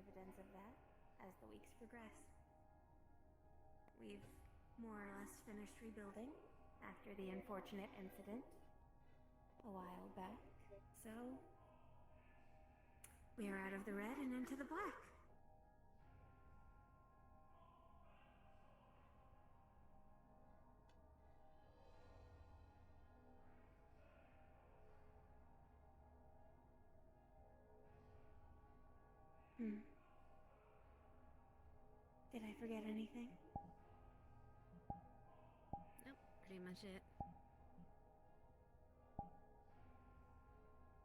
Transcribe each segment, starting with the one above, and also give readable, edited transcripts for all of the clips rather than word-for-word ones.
dividends of that as the weeks progress. We've more or less finished rebuilding after the unfortunate incident a while back, so we are out of the red and into the black. Did I forget anything? Nope, pretty much it.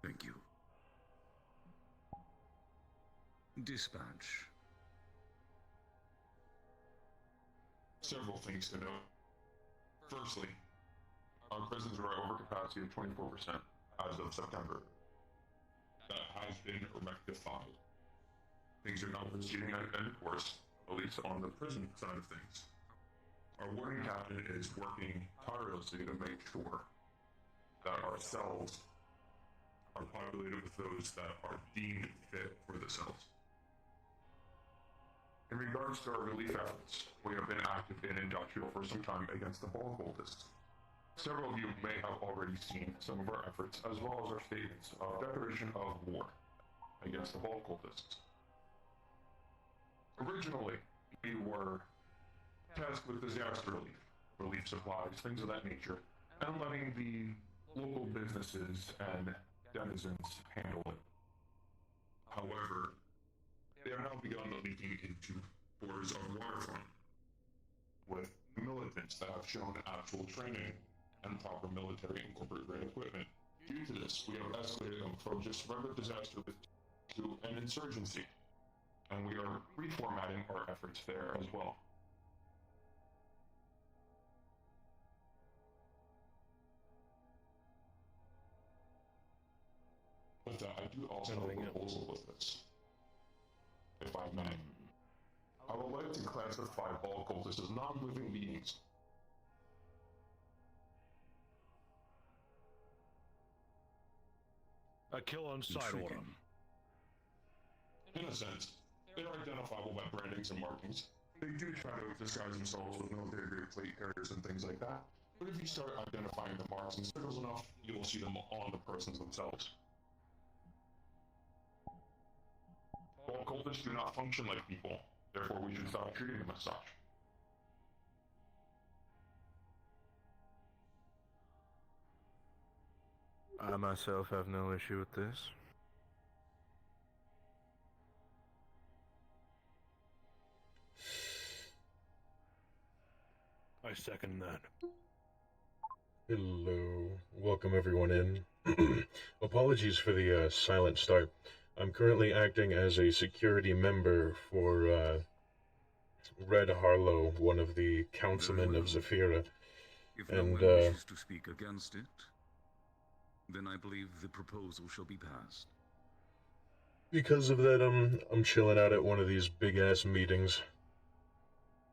Thank you. Dispatch. Several things to note. Firstly, our prisons are at overcapacity of 24% as of September. That has been rectified. Things are now proceeding at end course, at least on the prison side of things. Our warden captain is working tirelessly to make sure that our cells are populated with those that are deemed fit for the cells. In regards to our relief efforts, we have been active in industrial for some time against the ball cultists. Several of you may have already seen some of our efforts, as well as our statements of declaration of war against the ball cultists. Originally, we were tasked with disaster relief supplies, things of that nature, and letting the local businesses and denizens handle it. However, they are now begun leaking into borders of waterfront with militants that have shown actual training and proper military and corporate grade equipment. Due to this, we have escalated them from just regular disaster to an insurgency, and we are reformatting our efforts there as well. With that, I do also have a proposal with this. If I may. I would like to classify ball cultists as non-living beings. A kill on sight order. In a sense, they are identifiable by brandings and markings. They do try to disguise themselves with military grade plate carriers and things like that. But if you start identifying the marks and circles enough, you will see them on the persons themselves. Ball cultists do not function like people, therefore we should stop treating them as such. I myself have no issue with this. I second that. Hello, welcome everyone in. Apologies for the silent start. I'm currently acting as a security member for Red Harlow, one of the Councilmen of Zafira. If no one wishes to speak against it, then I believe the proposal shall be passed. Because of that, I'm chilling out at one of these big-ass meetings.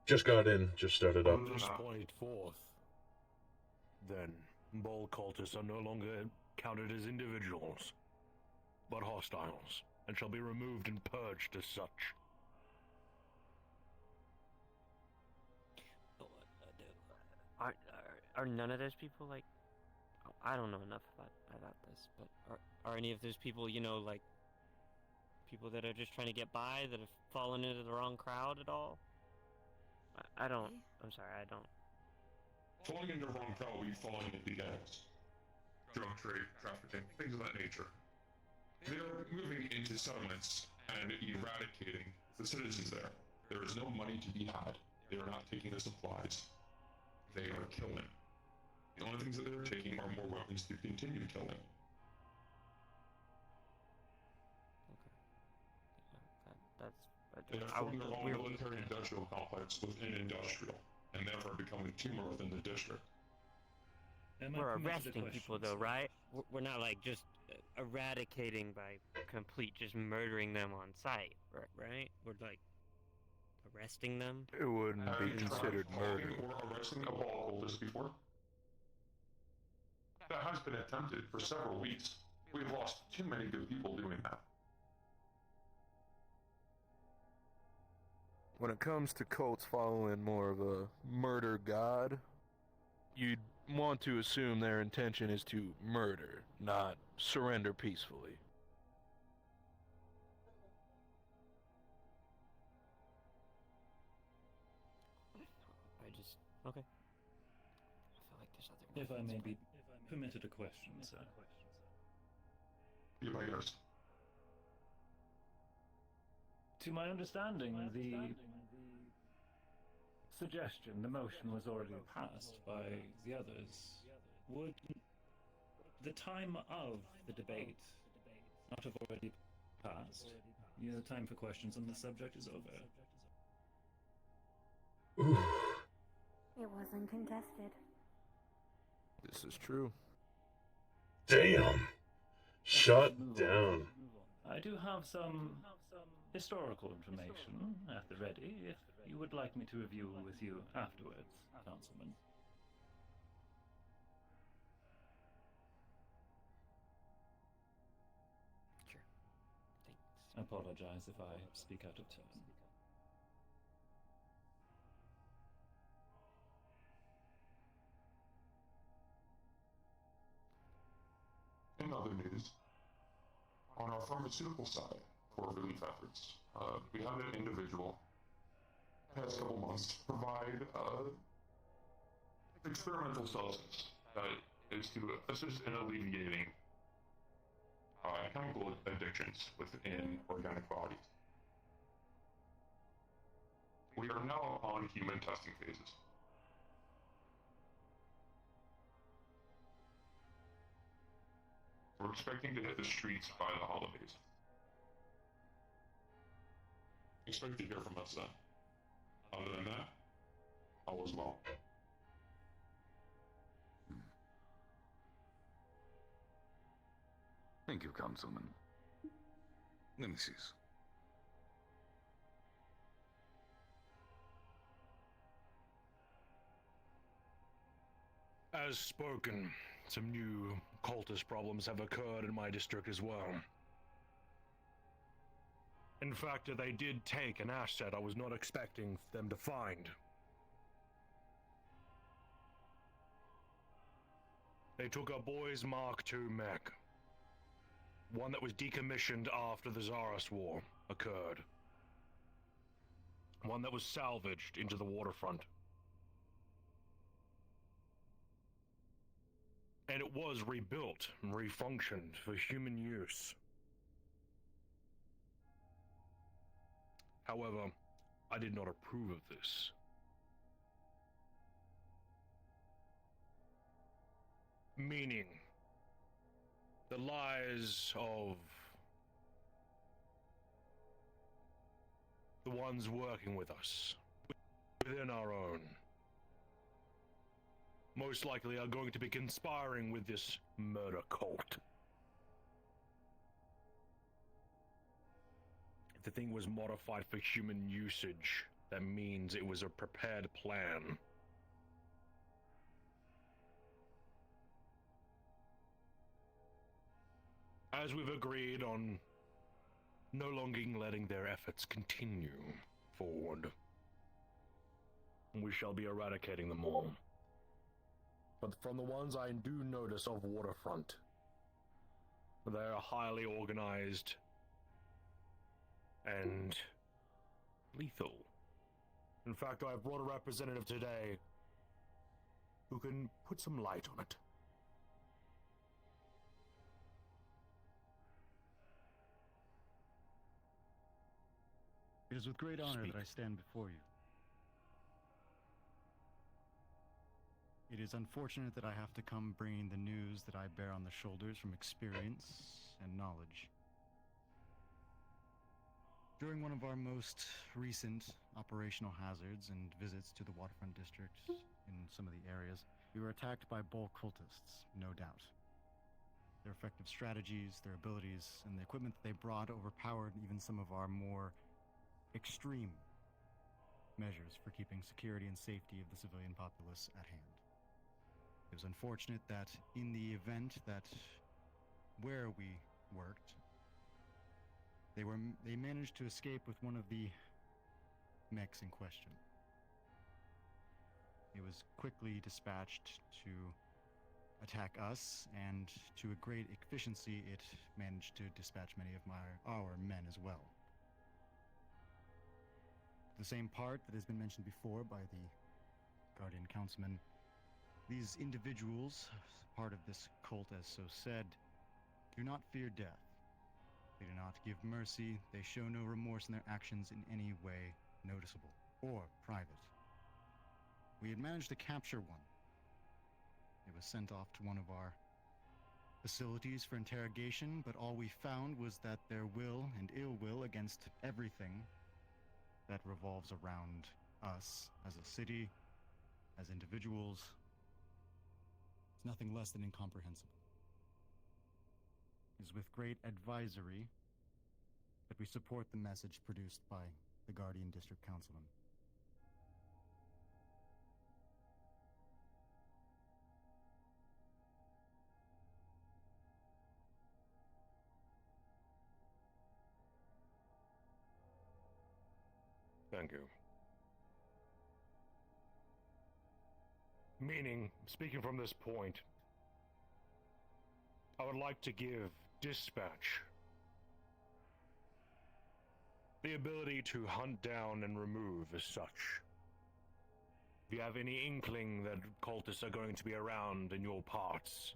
Just got in, just started up. From this point forth, then, ball cultists are no longer counted as individuals, but hostiles, and shall be removed and purged as such. Are none of those people, like, I don't know enough about this, but are any of those people, you know, like, people that are just trying to get by, that have fallen into the wrong crowd at all? I don't, I'm sorry, I don't. Falling into the wrong crowd will be falling into gangs, drug trade, trafficking, things of that nature. They are moving into settlements and eradicating the citizens there. There is no money to be had. They are not taking the supplies. They are killing. The only things that they're taking are more weapons to continue killing. They have formed their own military industrial complex within industrial, and therefore becoming a tumor within the district. We're arresting people though, right? We're not like just eradicating by complete just murdering them on sight, right? We're like arresting them. It wouldn't be considered murder. Or arresting a ball cultist before? That has been attempted for several weeks. We've lost too many good people doing that. When it comes to cults following more of a murder god, you'd want to assume their intention is to murder, not surrender peacefully. Okay. I feel like there's other. If I may be permitted a question, sir. You may ask. To my understanding, the suggestion, the motion was already passed by the others. Would the time of the debate not have already passed? The time for questions on the subject is over. Ooh. It wasn't contested. This is true. Damn. Shut down. I do have some historical information at the ready, if you would like me to review with you afterwards, Councilman. Sure. Thanks. I apologize if I speak out of turn. In other news, on our pharmaceutical side for relief efforts, we had an individual past couple months provide experimental substance that is to assist in alleviating chemical addictions within organic bodies. We are now on human testing phases. We're expecting to hit the streets by the holidays. Expect to hear from us then. Other than that, all is well. Thank you, Councilman. Let me see. As spoken, some new cultist problems have occurred in my district as well. In fact, they did take an asset I was not expecting them to find. They took a boys Mark II mech. One that was decommissioned after the Tsarist War occurred. One that was salvaged into the waterfront. And it was rebuilt and refunctioned for human use. However, I did not approve of this. Meaning, the lies of the ones working with us, within our own, most likely are going to be conspiring with this murder cult. If the thing was modified for human usage, that means it was a prepared plan. As we've agreed on no longer letting their efforts continue forward, we shall be eradicating them all. But from the ones I do notice of Waterfront, they are highly organized and lethal. In fact, I brought a representative today who can put some light on it. It is with great honor that I stand before you. It is unfortunate that I have to come bringing the news that I bear on the shoulders from experience and knowledge. During one of our most recent operational hazards and visits to the waterfront district in some of the areas, we were attacked by bull cultists, no doubt. Their effective strategies, their abilities, and the equipment that they brought overpowered even some of our more extreme measures for keeping security and safety of the civilian populace at hand. It was unfortunate that in the event that where we worked, they managed to escape with one of the mechs in question. It was quickly dispatched to attack us, and to a great efficiency, it managed to dispatch many of our men as well. The same part that has been mentioned before by the Guardian Councilmen, these individuals, part of this cult as so said, do not fear death. They do not give mercy. They show no remorse in their actions in any way noticeable or private. We had managed to capture one. It was sent off to one of our facilities for interrogation, but all we found was that their will and ill will against everything that revolves around us as a city, as individuals, is nothing less than incomprehensible. It is with great advisory that we support the message produced by the Guardian District Councilman. Thank you. Meaning, speaking from this point, I would like to give Dispatch the ability to hunt down and remove as such. If you have any inkling that cultists are going to be around in your parts,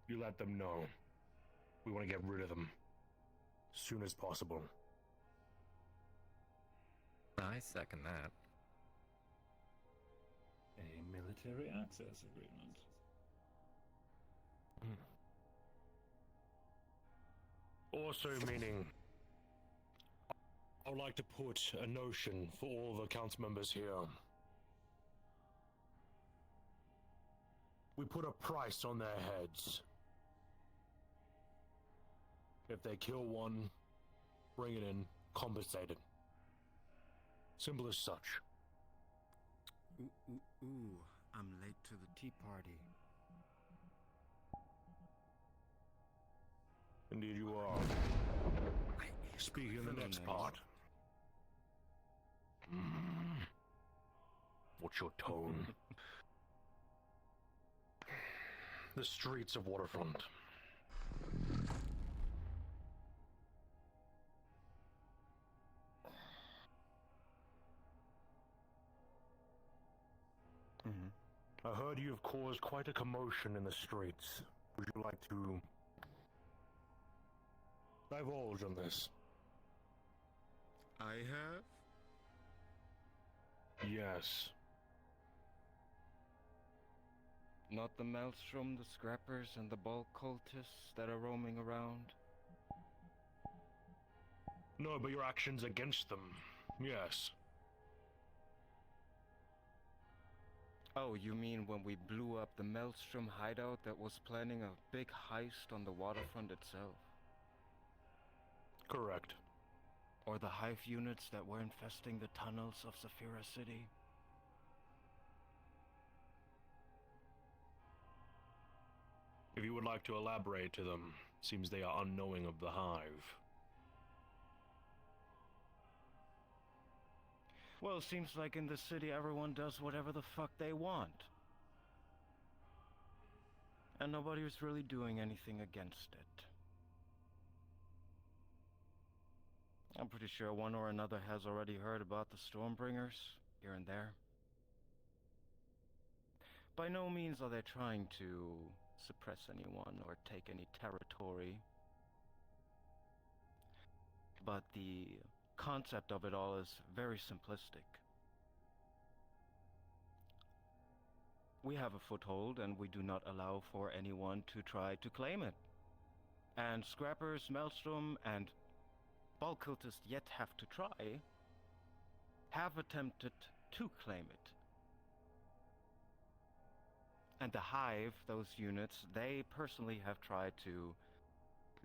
you let them know. We want to get rid of them as soon as possible. I second that. A military access agreement. Also meaning, I would like to put a notion for all the council members here. We put a price on their heads. If they kill one, bring it in, compensated. Simple as such. Ooh, I'm late to the tea party. Indeed you are. Speaking of the next part. What's your tone? The streets of Waterfront. I heard you have caused quite a commotion in the streets. Would you like to divulge on this? I have? Yes. Not the Maelstrom, the Scrappers, and the Bulk cultists that are roaming around? No, but your actions against them. Yes. Oh, you mean when we blew up the Maelstrom hideout that was planning a big heist on the waterfront itself? Correct. Or the hive units that were infesting the tunnels of Saphira City? If you would like to elaborate to them, seems they are unknowing of the hive. Well, it seems like in this city everyone does whatever the fuck they want. And nobody was really doing anything against it. I'm pretty sure one or another has already heard about the Stormbringers, here and there. By no means are they trying to suppress anyone or take any territory. But the concept of it all is very simplistic. We have a foothold and we do not allow for anyone to try to claim it. And Scrappers, Maelstrom, and Bulk cultists yet have to try, have attempted to claim it. And the Hive, those units, they personally have tried to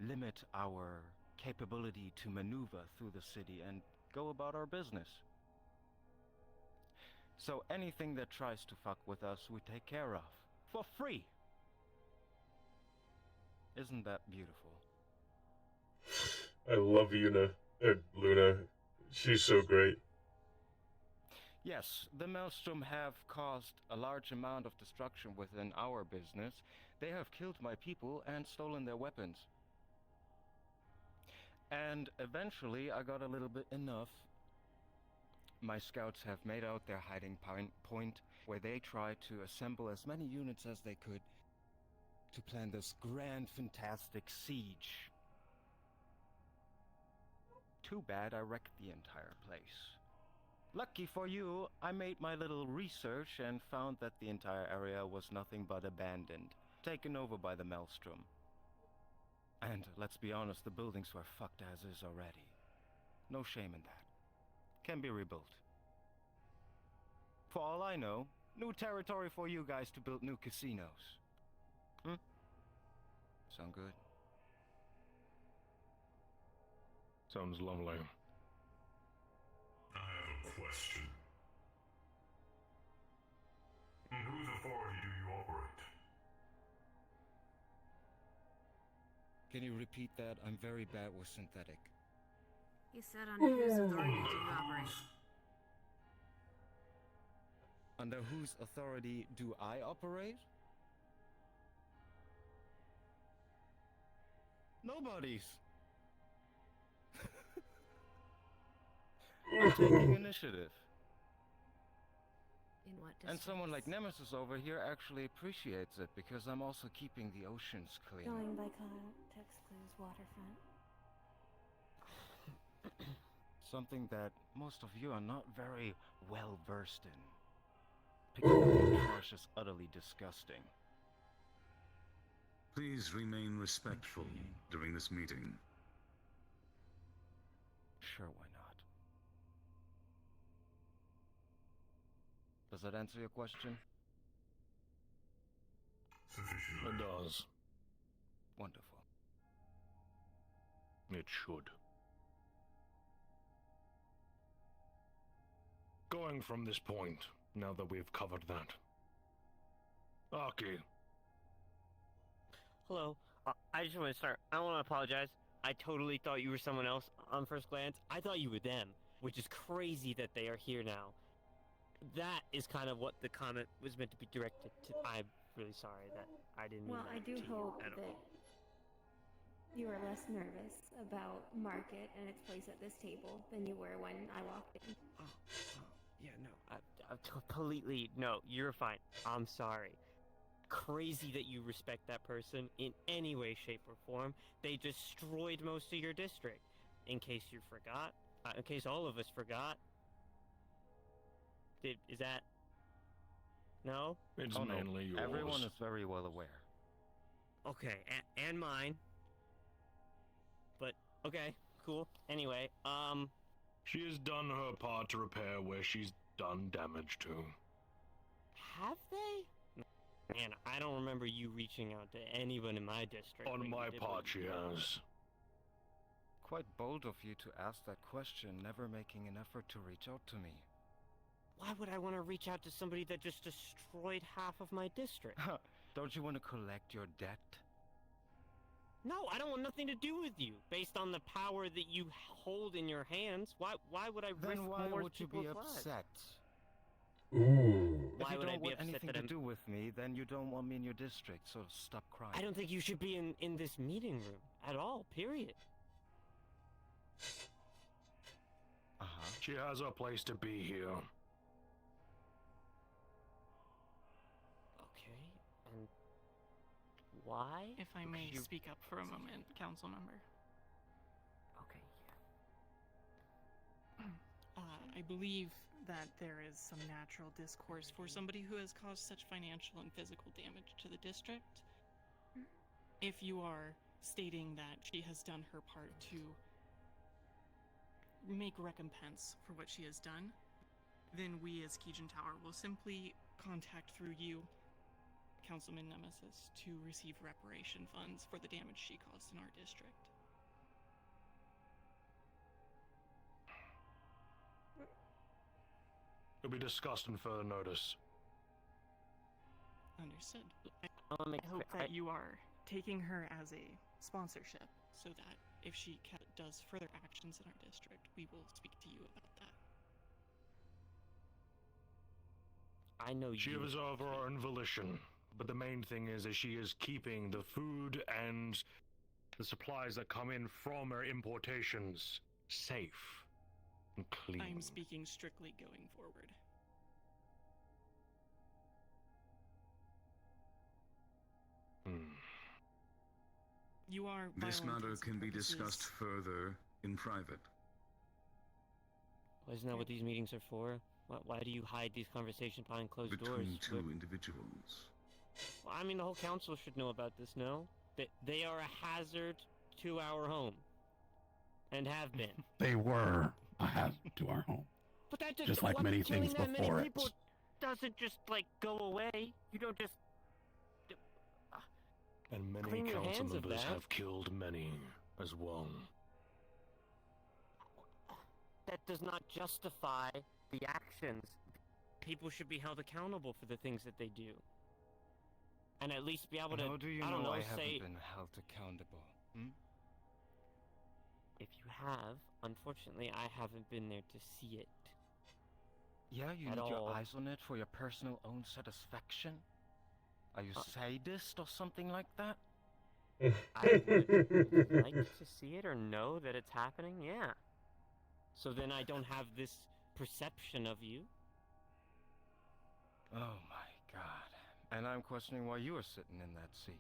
limit our capability to maneuver through the city and go about our business. So anything that tries to fuck with us, we take care of. For free! Isn't that beautiful? I love Luna. She's so great. Yes, the Maelstrom have caused a large amount of destruction within our business. They have killed my people and stolen their weapons. And eventually I got a little bit enough. My scouts have made out their hiding point where they tried to assemble as many units as they could to plan this grand, fantastic siege. Too bad I wrecked the entire place. Lucky for you, I made my little research and found that the entire area was nothing but abandoned, taken over by the Maelstrom. And let's be honest, the buildings were fucked as is already. No shame in that. Can be rebuilt. For all I know, new territory for you guys to build new casinos. Sound good? Sounds lovely. I have a question. In whose authority do you operate? Can you repeat that? I'm very bad with synthetic. You said on whose authority do you operate? Under whose authority do I operate? Nobody's. I'm taking initiative. In what And someone like Nemesis over here actually appreciates it because I'm also keeping the oceans clean. Going by context clues, waterfront. Something that most of you are not very well versed in. Picking up trash is utterly disgusting. Please remain respectful during this meeting. Sure, why not? Does that answer your question? It does. Wonderful. It should. Going from this point, now that we've covered that. Aki. Hello. I just want to start. I want to apologize. I totally thought you were someone else on first glance. I thought you were them, which is crazy that they are here now. That is kind of what the comment was meant to be directed to. I'm really sorry that I didn't mean Well, that I do to you hope at that all. you were less nervous about Market and its place at this table than you were when I walked in. Yeah, no, I completely, no, you're fine. I'm sorry. Crazy that you respect that person in any way, shape, or form. They destroyed most of your district. In case you forgot, in case all of us forgot. Is that... No? It's Oh, no. mainly yours. Everyone is very well aware. Okay, and mine. But, okay, cool. Anyway, She has done her part to repair where she's done damage to. have they? Man, I don't remember you reaching out to anyone in my district. On when you my did part, what she you did. has. Quite bold of you to ask that question, never making an effort to reach out to me. Why would I want to reach out to somebody that just destroyed half of my district? Don't you want to collect your debt? No, I don't want nothing to do with you. Based on the power that you hold in your hands, why would I risk Then why more would you be people's lives? upset? Ooh. If Why you would I don't be want upset anything that to I'm... do with me, then you don't want me in your district, so stop crying. I don't think you should be in this meeting room at all, period. Uh-huh. She has a place to be here. Okay, and why? If I may Because you- speak up for a moment, council member. Okay, I believe that there is some natural discourse for somebody who has caused such financial and physical damage to the district. If you are stating that she has done her part to make recompense for what she has done, then we as Keegan Tower will simply contact through you, Councilman Nemesis, to receive reparation funds for the damage she caused in our district. It'll be discussed in further notice. Understood. I'll make I hope that you are taking her as a sponsorship, so that if she does further actions in our district, we will speak to you about that. I know She you. was of her own volition, but the main thing is that she is keeping the food and the supplies that come in from her importations safe and clean. I'm speaking strictly going forward. You are. This by all matter intents and can be purposes- discussed further in private. Well, isn't that what these meetings are for? Why do you hide these conversations behind closed doors? Between two individuals. Well, I mean, the whole council should know about this, no? That they are a hazard to our home. And have been. They were a hazard to our home. But that just like many things killing that before many it. people doesn't just, like, go away. You don't just... And many Clean your council hands of members that. have killed many as well. That does not justify the actions. People should be held accountable for the things that they do. And at least be able to, How do you I don't know, I say... haven't been held accountable? If you have, unfortunately, I haven't been there to see it. Yeah, you At need all. your eyes on it for your personal own satisfaction? Are you sadist or something like that? I would like to see it or know that it's happening, yeah. So then I don't have this perception of you. Oh my god. And I'm questioning why you are sitting in that seat.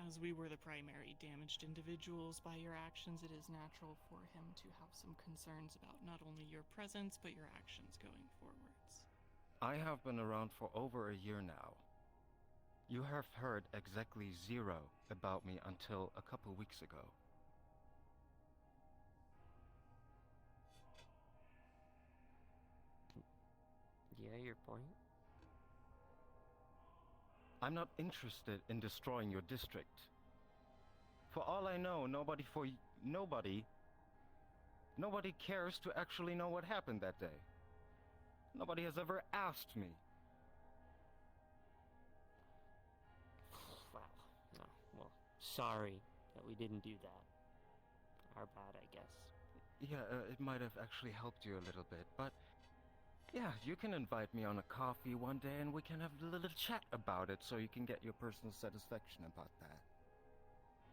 As we were the primary damaged individuals by your actions, it is natural for him to have some concerns about not only your presence, but your actions going forwards. I have been around for over a year now. You have heard exactly zero about me until a couple weeks ago. Yeah, your point. I'm not interested in destroying your district. For all I know, nobody cares to actually know what happened that day. Nobody has ever asked me. Wow. No, well, sorry that we didn't do that. Our bad, I guess. Yeah, it might have actually helped you a little bit, but yeah, you can invite me on a coffee one day and we can have a little chat about it so you can get your personal satisfaction about that.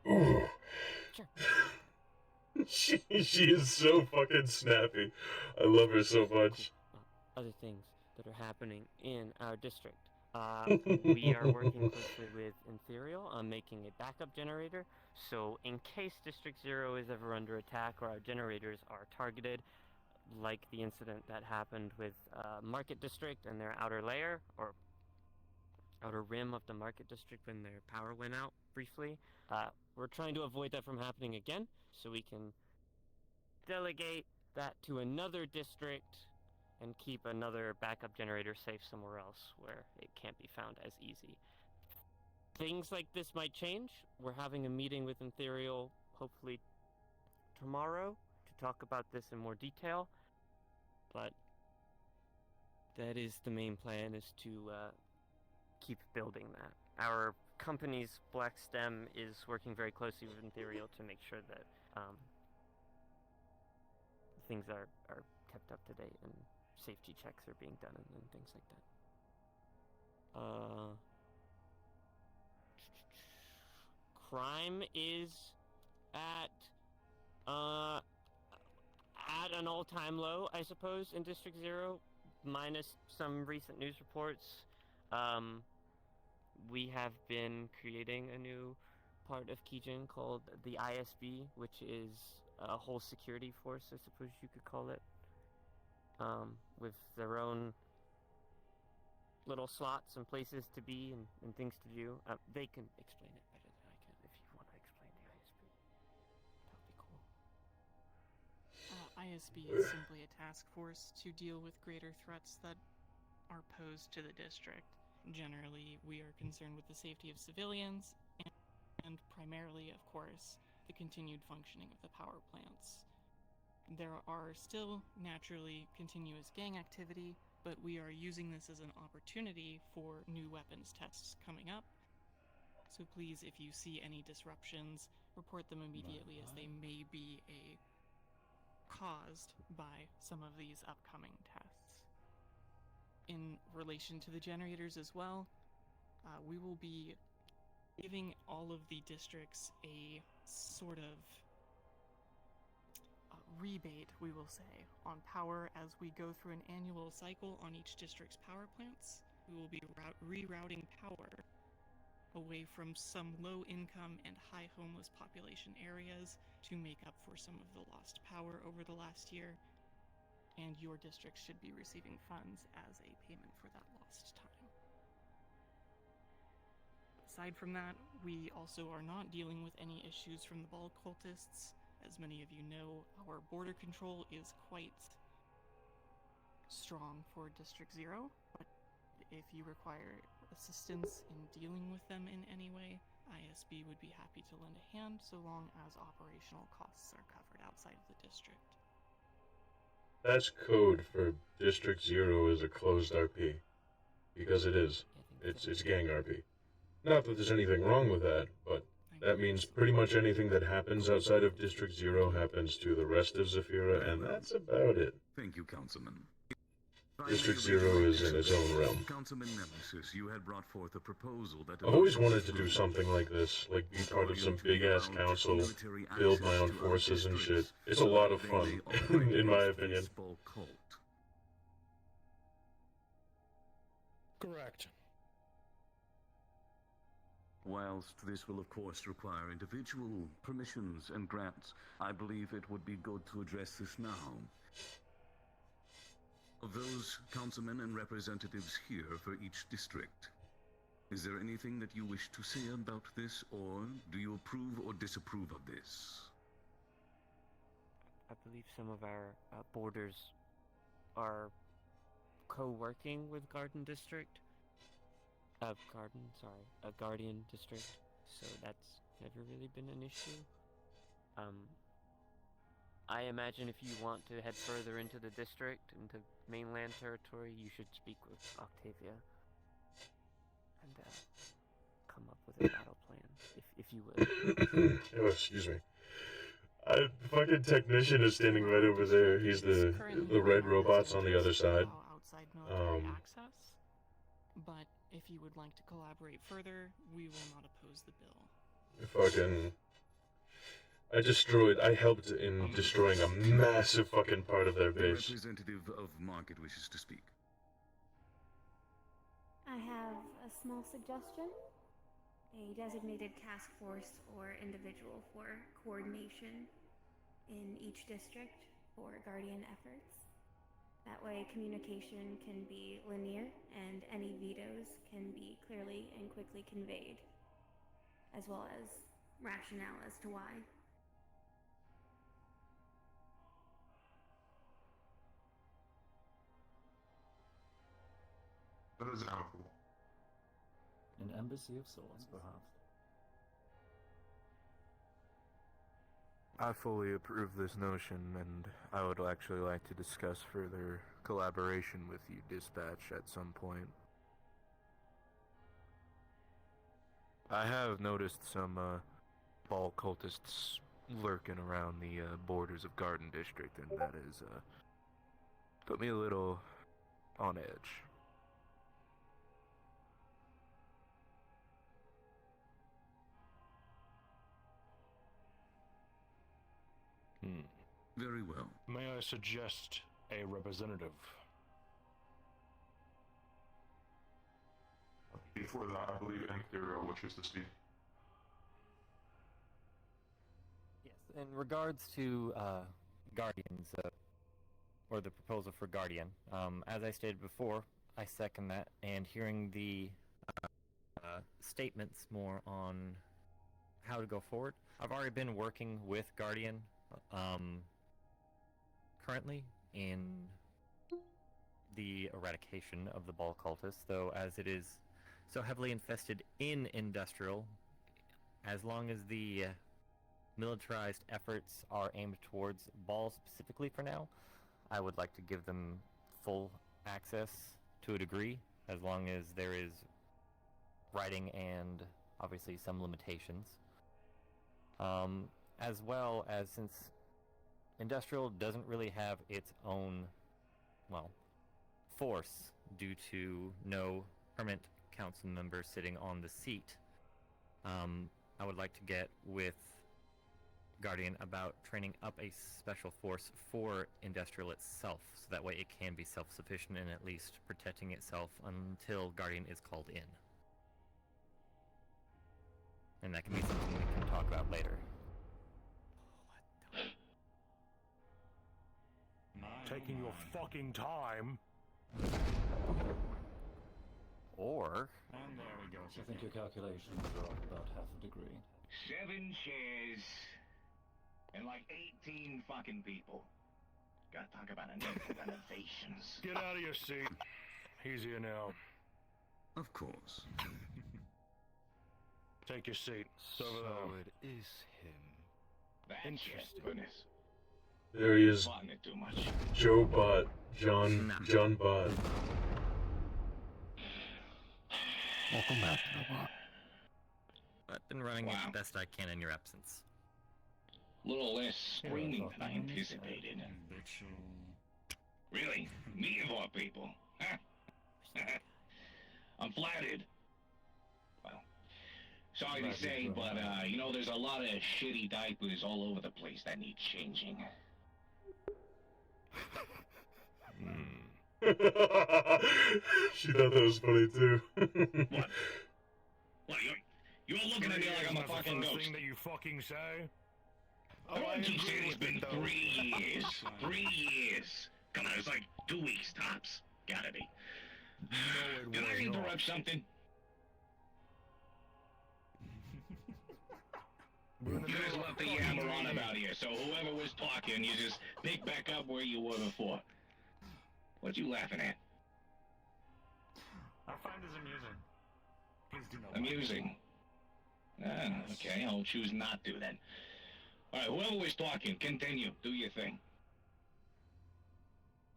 Ooh. Sure. She is so fucking snappy. I love her so much. Other things that are happening in our district. We are working closely with Ethereal on making a backup generator, so in case District 0 is ever under attack or our generators are targeted, like the incident that happened with Market District and their outer layer, or outer rim of the Market District when their power went out briefly. We're trying to avoid that from happening again, so we can delegate that to another district and keep another backup generator safe somewhere else where it can't be found as easy. Things like this might change. We're having a meeting with Ethereal hopefully tomorrow to talk about this in more detail, but that is the main plan, is to keep building that. Our company's Black Stem is working very closely with Ethereal to make sure that things are kept up to date and safety checks are being done and things like that. Crime is at an all-time low, I suppose, in District 0, minus some recent news reports. We have been creating a new part of Kijin called the ISB, which is a whole security force, I suppose you could call it, with their own little slots and places to be and things to do. They can explain it better than I can if you want to explain the ISB. That would be cool. ISB is simply a task force to deal with greater threats that are posed to the district. Generally, we are concerned with the safety of civilians and primarily, of course, the continued functioning of the power plants. There are still naturally continuous gang activity, but we are using this as an opportunity for new weapons tests coming up. So please, if you see any disruptions, report them immediately, as they may be a caused by some of these upcoming tests. In relation to the generators as well, we will be giving all of the districts a sort of rebate, we will say, on power as we go through an annual cycle on each district's power plants. We will be rerouting power away from some low-income and high homeless population areas to make up for some of the lost power over the last year, and your district should be receiving funds as a payment for that lost time. Aside from that, we also are not dealing with any issues from the ball cultists. As many of you know, our border control is quite strong for District 0, but if you require assistance in dealing with them in any way, ISB would be happy to lend a hand so long as operational costs are covered outside of the district. That's code for District 0 is a closed RP. Because it is. It's gang RP. Not that there's anything wrong with that, but that means pretty much anything that happens outside of District 0 happens to the rest of Zafira, and that's about it. Thank you, Councilman. District 0 is in its own realm. Councilman Nemesis, you had brought forth a proposal that... I've always wanted to do something like this, like be part of some big-ass council, build my own forces and shit. It's a lot of fun, in my opinion. Correct. Whilst this will of course require individual permissions and grants, I believe it would be good to address this now. Of those councilmen and representatives here for each district, is there anything that you wish to say about this, or do you approve or disapprove of this? I believe some of our borders are co-working with Garden District. Guardian District, so that's never really been an issue. I imagine if you want to head further into the district, into mainland territory, you should speak with Octavia and come up with a battle plan, if you will. Oh, excuse me. The fucking technician is standing right over there. He's the red robots on the other side. Outside military access, but if you would like to collaborate further, we will not oppose the bill. I helped in destroying a massive fucking part of their base. The representative of Market wishes to speak. I have a small suggestion. A designated task force or individual for coordination in each district for Guardian efforts. That way communication can be linear and any vetoes can be clearly and quickly conveyed, as well as rationale as to why. That is amicable. An embassy of sorts, perhaps. I fully approve this notion, and I would actually like to discuss further collaboration with you, Dispatch, at some point. I have noticed some ball cultists lurking around the borders of Garden District, and that has put me a little on edge. Very well. May I suggest a representative? Before that, I believe Imperial wishes to speak. Yes, in regards to Guardians, or the proposal for Guardian, as I stated before, I second that, and hearing the statements more on how to go forward. I've already been working with Guardian currently in the eradication of the ball cultists, though as it is so heavily infested in industrial, as long as the militarized efforts are aimed towards ball specifically for now, I would like to give them full access to a degree, as long as there is writing and obviously some limitations. As well as since Industrial doesn't really have its own, well, force due to no permanent council member sitting on the seat. I would like to get with Guardian about training up a special force for Industrial itself, so that way it can be self-sufficient and at least protecting itself until Guardian is called in. And that can be something we can talk about later. Taking your fucking time. Or... And there we go. So I think your calculations are off about half a degree. 7 chairs and like 18 fucking people. Gotta talk about innovations. Get out of your seat. He's here now. Of course. Take your seat. So over it is him. That's Interesting. it. Goodness. There he is. Plotting it too much. Joe Bot. John Bot. Welcome back, Robot. I've been running it the best I can in your absence. Little less screaming than I anticipated. Really? Me of all people? Huh? I'm flattered. Well, sorry to say, but, you know, there's a lot of shitty diapers all over the place that need changing. She thought that was funny too. What? What, you're looking at me like I'm a fucking ghost. Thing that you fucking say? Everyone keeps saying it's been 3 years. 3 years. Come on, it's like 2 weeks tops. Gotta be. No, Did I interrupt something? You guys left the yammer on about here, so whoever was talking, you just pick back up where you were before. What you laughing at? I find this amusing. Please do not. Amusing. Okay, I'll choose not to then. Alright, whoever was talking, continue. Do your thing.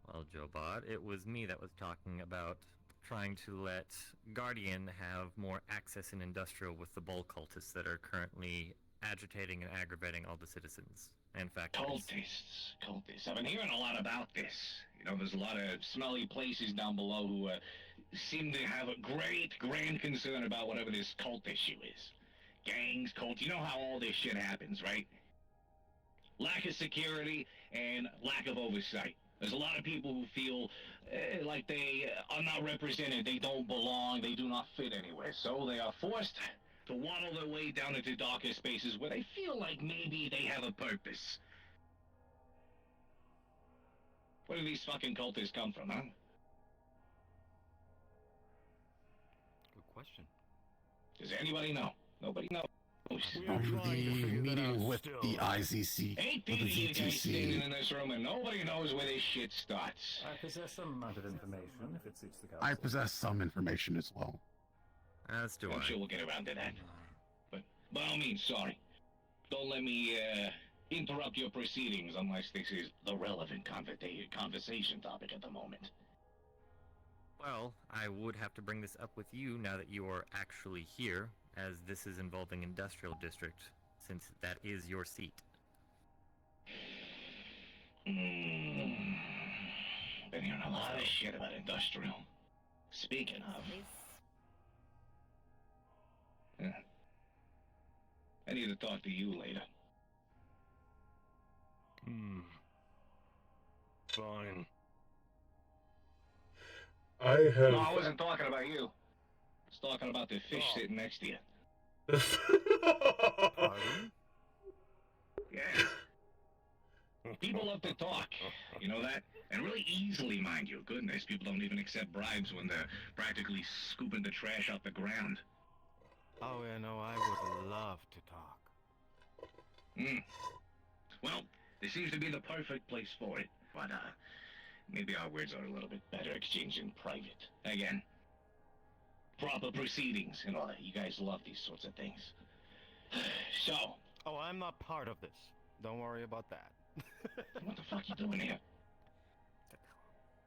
Well, Joe Bod, it was me that was talking about trying to let Guardian have more access in Industrial with the Bull cultists that are currently agitating and aggravating all the citizens and factories. Cultists. I've been hearing a lot about this. You know, there's a lot of smelly places down below who seem to have a great, grand concern about whatever this cult issue is. Gangs, cults, you know how all this shit happens, right? Lack of security and lack of oversight. There's a lot of people who feel like they are not represented, they don't belong, they do not fit anywhere. So they are forced to waddle their way down into darker spaces where they feel like maybe they have a purpose. Where do these fucking cultists come from, huh? Good question. Does anybody know? Nobody knows. From the meeting with the ICC, 18 with of the you guys standing GTC, in this room and nobody knows where this shit starts. I possess some amount of information, if it suits the council. I possess some information as well. As do I'm I. sure we'll get around to that. But by all means, sorry. Don't let me interrupt your proceedings unless this is the relevant conversation topic at the moment. Well, I would have to bring this up with you now that you are actually here, as this is involving Industrial District, since that is your seat. Been hearing a lot of shit about Industrial. Speaking of... I need to talk to you later. Fine. I have... No, I wasn't talking about you. I was talking about the fish sitting next to you. Yeah. People love to talk, you know that? And really easily, mind you. Goodness, people don't even accept bribes when they're practically scooping the trash off the ground. Oh, yeah, no, I would love to talk. Well, this seems to be the perfect place for it. But, maybe our words are a little bit better exchanged in private. Again, proper proceedings and all that. You guys love these sorts of things. So... Oh, I'm not part of this. Don't worry about that. What the fuck you doing here?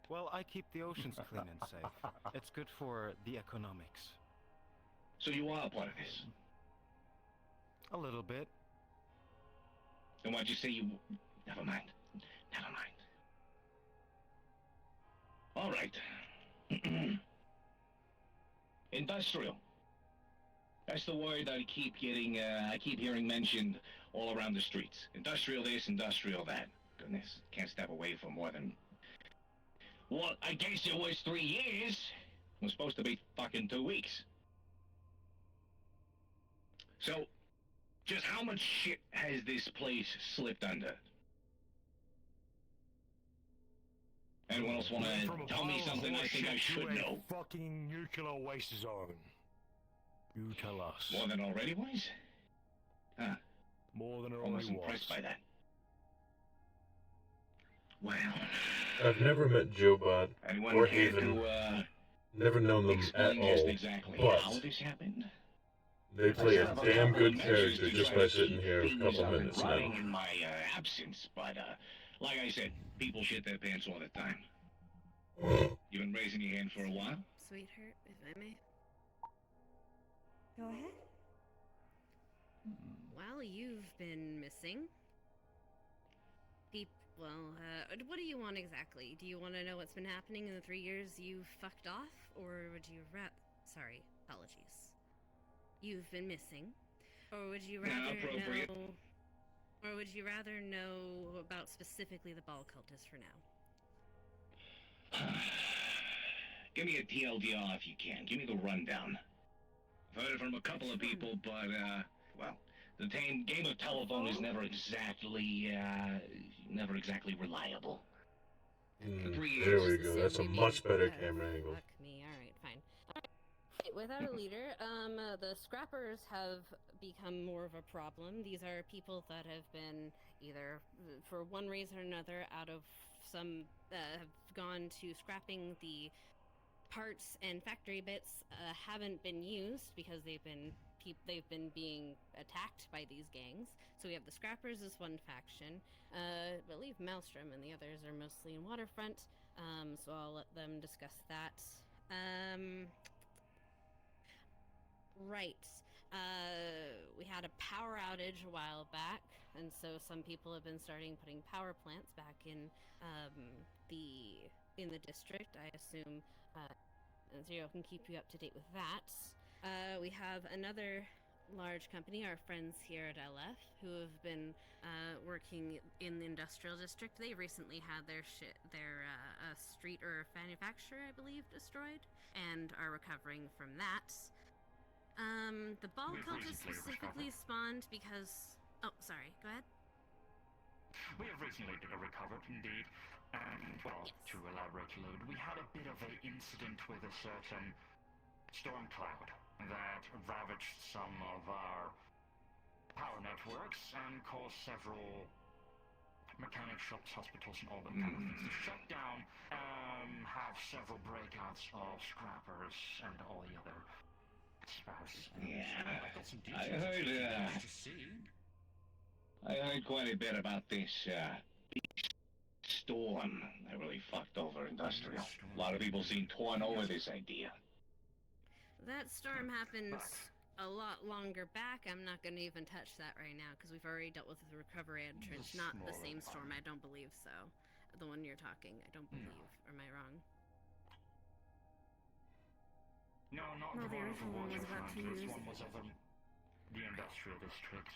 Well, I keep the oceans clean and safe. It's good for the economics. So you are a part of this? A little bit. Then why'd you say you... Never mind. Never mind. All right. Industrial. That's the word I keep getting, I keep hearing mentioned all around the streets. Industrial this, industrial that. Goodness, can't step away for more than... Well, I guess it was 3 years. It was supposed to be fucking 2 weeks. So, just how much shit has this place slipped under? Anyone else want to tell me something I think I should know? Fucking nuclear waste zone. You tell us. More than already was? Huh. More than it I was already impressed was. by that. Well... I've never met Jobot Anyone or care Haven. to, Never known them at explain just all. exactly But how this happened? they play a I set up damn couple good of measures character to just try by to sitting keep here a things couple up and minutes now. running in my absence, but like I said, people shit their pants all the time. You been raising your hand for a while? Sweetheart, if I may. Go ahead. Well, you've been missing. What do you want exactly? Do you want to know what's been happening in the 3 years you fucked off? Or would you sorry, apologies. You've been missing. Or would you rather appropriate. know... Or would you rather know about specifically the ball cultists for now? Give me a TLDR if you can. Give me the rundown. I've heard it from a couple of people, but, well, the game of telephone is never exactly reliable. There we go. That's a much better camera angle. Fuck me. Alright, fine. Alright, without a leader, the scrappers have become more of a problem. These are people that have been either, for one reason or another, out of some, have gone to scrapping the parts and factory bits, haven't been used because they've been being attacked by these gangs. So we have the scrappers as one faction. I believe Maelstrom and the others are mostly in Waterfront, so I'll let them discuss that. Right. We had a power outage a while back, and so some people have been starting putting power plants back in the district. I assume Zero can keep you up to date with that. We have another large company, our friends here at LF, who have been working in the industrial district. They recently had their street or manufacturer, I believe, destroyed, and are recovering from that. The ball cultists specifically spawned because... Oh, sorry, go ahead. We have recently recovered, indeed. And, well, yes. To elaborate a little, we had a bit of an incident with a certain storm cloud that ravaged some of our power networks and caused several mechanic shops, hospitals, and all that kind of things to shut down, have several breakouts of scrappers and all the other spouts. Yeah, I've got some I heard, to see. I heard quite a bit about this, storm that really fucked over industrial. A lot of people seem torn over this idea. That storm happened a lot longer back. I'm not going to even touch that right now because we've already dealt with the recovery entrance. Not the same storm, I don't believe so. The one you're talking, I don't believe. Or am I wrong? No, not the one of the waterfront. This one was of the industrial district.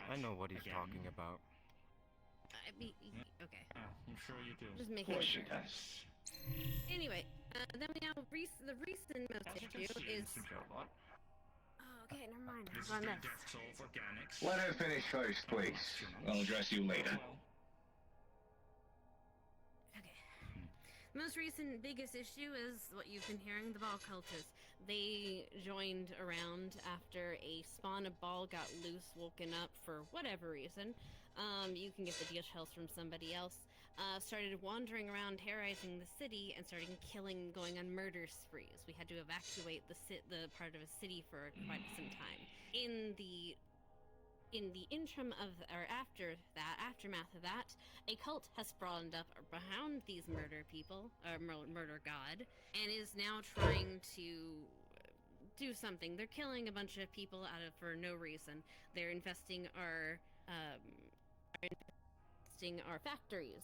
I know what he's talking about. Okay. I'm sure you do. Just making sure. Anyway, then we have the recent most issue is... Oh, okay, never mind. Run this. Let her finish first, please. I'll address you later. Okay. The most recent biggest issue is what you've been hearing, the ball cultists. They joined around after a spawn of ball got loose, woken up for whatever reason. You can get the details from somebody else. Started wandering around, terrorizing the city, and starting killing, going on murder sprees. We had to evacuate the part of a city for quite some time. In the interim of, or after that, aftermath of that, a cult has spawned up behind these murder people, or murder god, and is now trying to do something. They're killing a bunch of people for no reason. They're infesting our infesting our factories,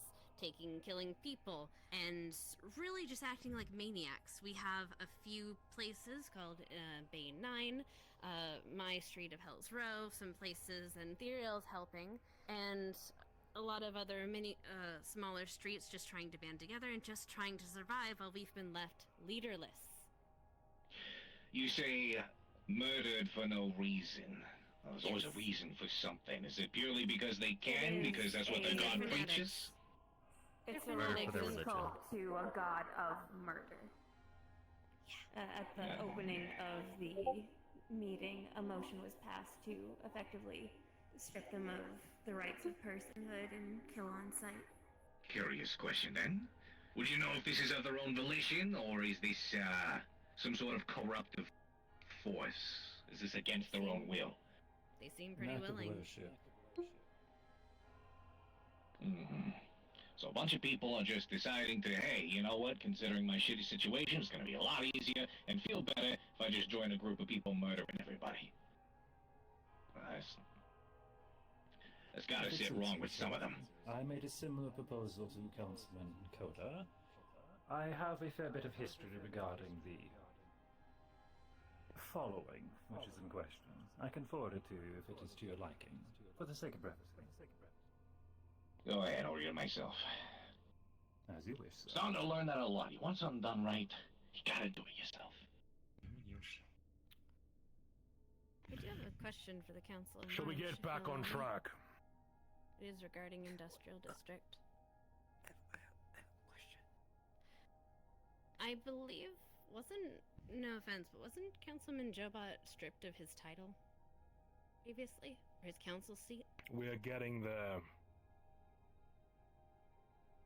killing people, and really just acting like maniacs. We have a few places called Bay 9, my Street of Hell's Row, some places, and Ethereal's helping, and a lot of other smaller streets just trying to band together and just trying to survive while we've been left leaderless. You say murdered for no reason. Well, there's always a reason for something. Is it purely because they can? Because that's what their god preaches? It's a Murder for their religious religion. cult to a god of murder. At the opening of the meeting, a motion was passed to effectively strip them of the rights of personhood and kill on sight. Curious question then. Would you know if this is of their own volition, or is this, some sort of corruptive force? Is this against their own will? They seem pretty willing. Mm-hmm. So a bunch of people are just deciding to, hey, you know what, considering my shitty situation, it's gonna be a lot easier and feel better if I just join a group of people murdering everybody. That's gotta sit wrong with some of them. I made a similar proposal to Councilman Coda. I have a fair bit of history regarding the following, which is in question. I can forward it to you if it is to your liking, for the sake of brevity. Go ahead, I'll read it myself. As you wish, sir. Starting to learn that a lot. You want something done right, you gotta do it yourself. I do have a question for the council. Shall we get back on track? It is regarding Industrial District. I have a question. I believe, no offense, but wasn't Councilman Jobot stripped of his title previously? Or his council seat? We are getting there.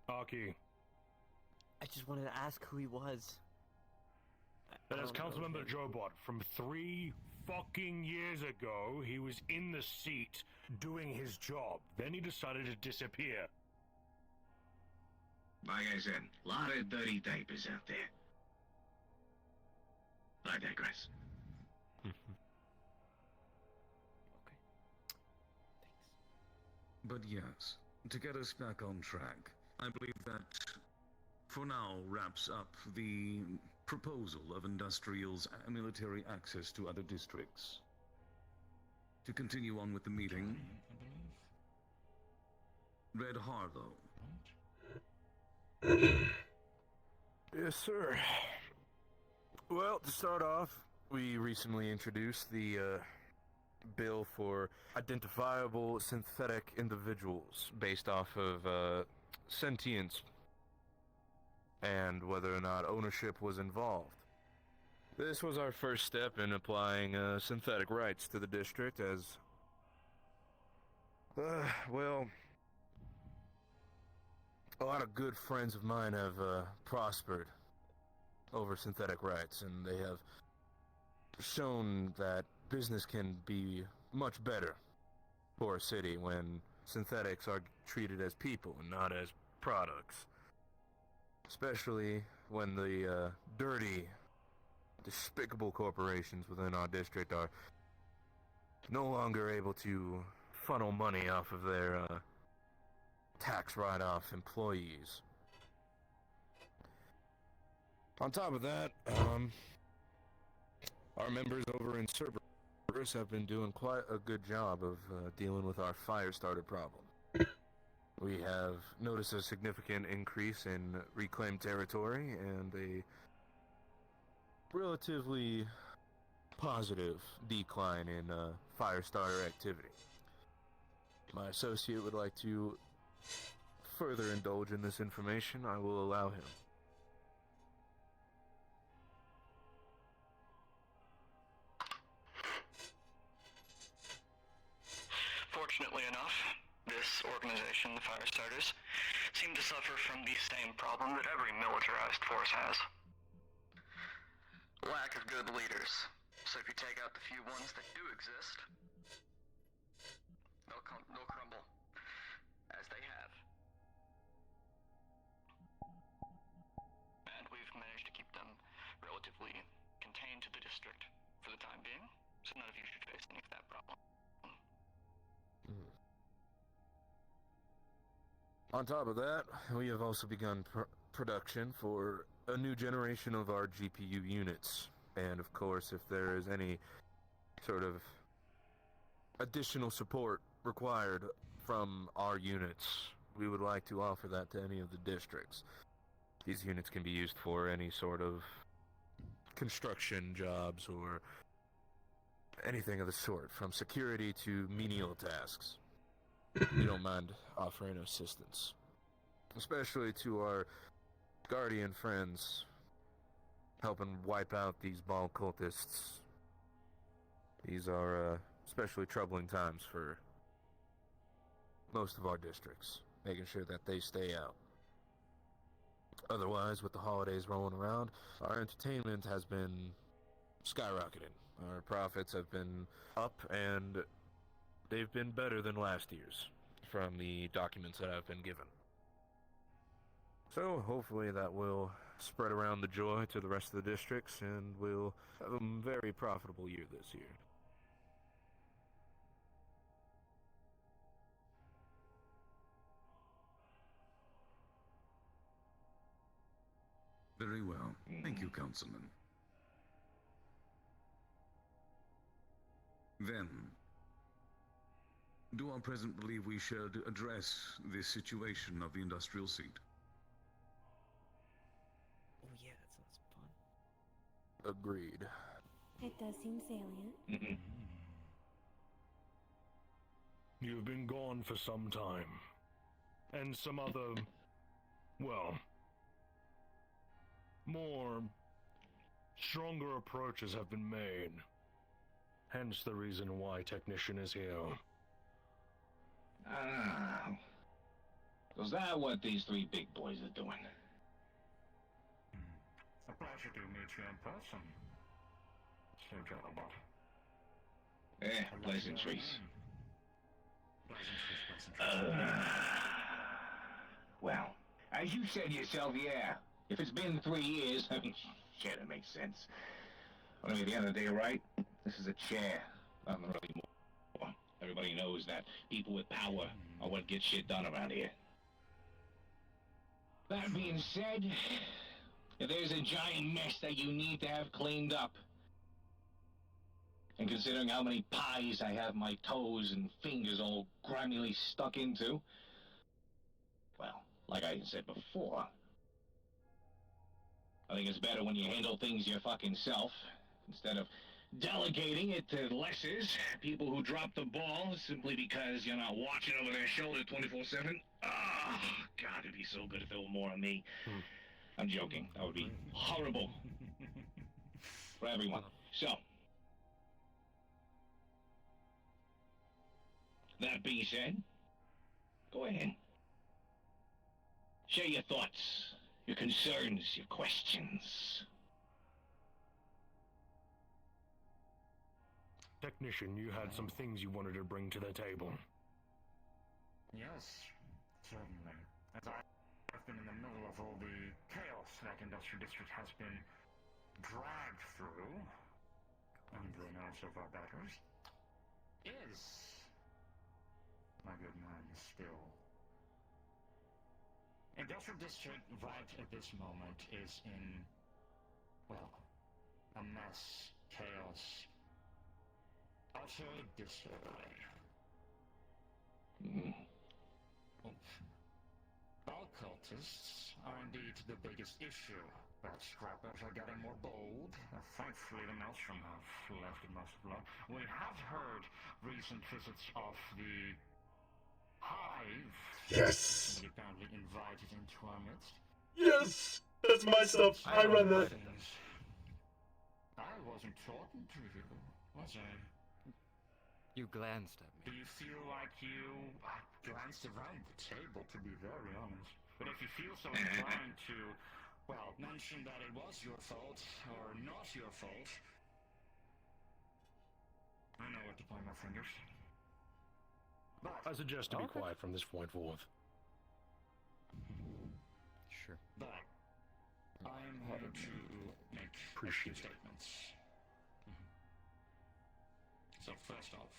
Aki. I just wanted to ask who he was. That is Councilmember Jobot. From 3 fucking years ago, he was in the seat doing his job. Then he decided to disappear. Like I said, a lot of dirty diapers out there. I digress. But yes, to get us back on track, I believe that for now wraps up the proposal of Industrial's military access to other districts. To continue on with the meeting, Red Harlow. Yes, sir. Well, to start off, we recently introduced the bill for identifiable synthetic individuals based off of sentience and whether or not ownership was involved. This was our first step in applying synthetic rights to the district as, well, a lot of good friends of mine have prospered over synthetic rights, and they have shown that business can be much better for a city when synthetics are treated as people and not as products. Especially when the dirty, despicable corporations within our district are no longer able to funnel money off of their tax write-off employees. On top of that, our members over in Cerberus have been doing quite a good job of dealing with our fire starter problem. We have noticed a significant increase in reclaimed territory and a relatively positive decline in fire starter activity. My associate would like to further indulge in this information. I will allow him. Fortunately enough, this organization, the Firestarters, seem to suffer from the same problem that every militarized force has. Lack of good leaders. So if you take out the few ones that do exist, they'll crumble, as they have. And we've managed to keep them relatively contained to the district for the time being, so none of you should face any of that problem. On top of that, we have also begun production for a new generation of our GPU units. And of course, if there is any sort of additional support required from our units, we would like to offer that to any of the districts. These units can be used for any sort of construction jobs or anything of the sort, from security to menial tasks. We don't mind offering assistance, especially to our Guardian friends, helping wipe out these Ball cultists. These are especially troubling times for most of our districts, making sure that they stay out. Otherwise, with the holidays rolling around, our entertainment has been skyrocketing. Our profits have been up, and they've been better than last year's, from the documents that I've been given. So, hopefully that will spread around the joy to the rest of the districts, and we'll have a very profitable year this year. Very well. Thank you, Councilman. Then, do our president believe we should address this situation of the industrial seat? Oh yeah, that sounds fun. Agreed. It does seem salient. You've been gone for some time. And some other, well, more stronger approaches have been made. Hence the reason why Technician is here. Ah. So is that what these three big boys are doing? A pleasure to meet you in person, Sir Jellabot. Pleasantries. Pleasantries. Well, as you said yourself, yeah. If it's been 3 years, I mean, shit, it makes sense. But I mean, at the end of the day, right? This is a chair, nothing really more. Everybody knows that people with power are what gets shit done around here. That being said, if there's a giant mess that you need to have cleaned up, and considering how many pies I have my toes and fingers all grumily stuck into, well, like I said before, I think it's better when you handle things your fucking self, instead of delegating it to lessers, people who drop the ball simply because you're not watching over their shoulder 24/7. Ah, God, it'd be so good if there were more on me. I'm joking. That would be horrible for everyone. So, that being said, go ahead. Share your thoughts, your concerns, your questions. Technician, you had some things you wanted to bring to the table. Yes, certainly. As I've been in the middle of all the chaos that Industrial District has been dragged through, under the nose of our betters, is my good man still. Industrial District right at this moment is in, well, a mess, chaos, utter disarray. Ball cultists are indeed the biggest issue, but scrappers are getting more bold. Thankfully, the Maelstrom have left it most alone. We have heard recent visits of the Hive. Yes! Somebody apparently invited into our midst. Yes! That's my stuff. I run that. I wasn't talking to you, was I? You glanced at me. Do you feel like you glanced around the table, to be very honest? But if you feel so inclined to, well, mention that it was your fault, or not your fault, I know where to point my fingers. But I suggest to be quiet from this point forth. Sure. But I am here to make a few statements. So first off,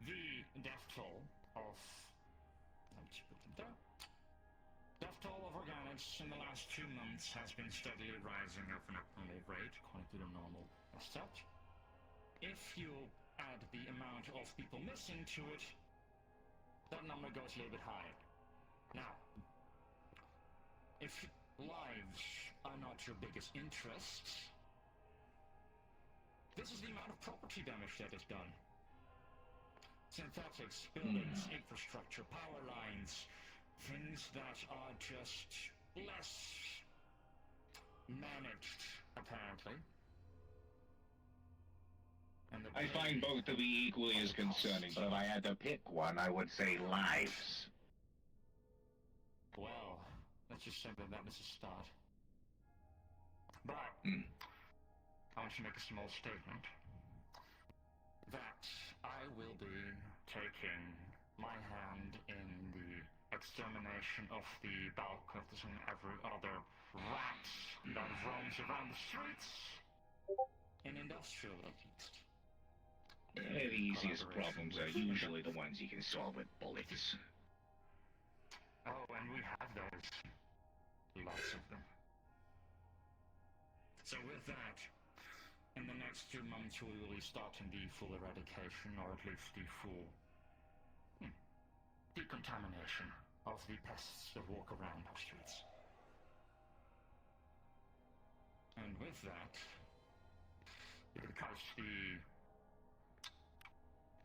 the death toll of... Let's put it there. Death toll of organics in the last 2 months has been steadily rising at an abnormal rate, according to the normal set. If you add the amount of people missing to it, that number goes a little bit higher. Now, if lives are not your biggest interest, this is the amount of property damage that is done. Synthetics, buildings, infrastructure, power lines, things that are just less managed, apparently. And I find both to be equally as concerning, but if I had to pick one, I would say lives. Well, let's just say that is a start. But I want to make a small statement that I will be taking my hand in the extermination of the Balcutters and every other rat that roams around the streets, in industrial at least. The easiest problems are usually the ones you can solve with bullets. Oh, and we have those. Lots of them. So with that, in the next 2 months we will be starting the full eradication, or at least the full decontamination of the pests that walk around our streets. And with that, because the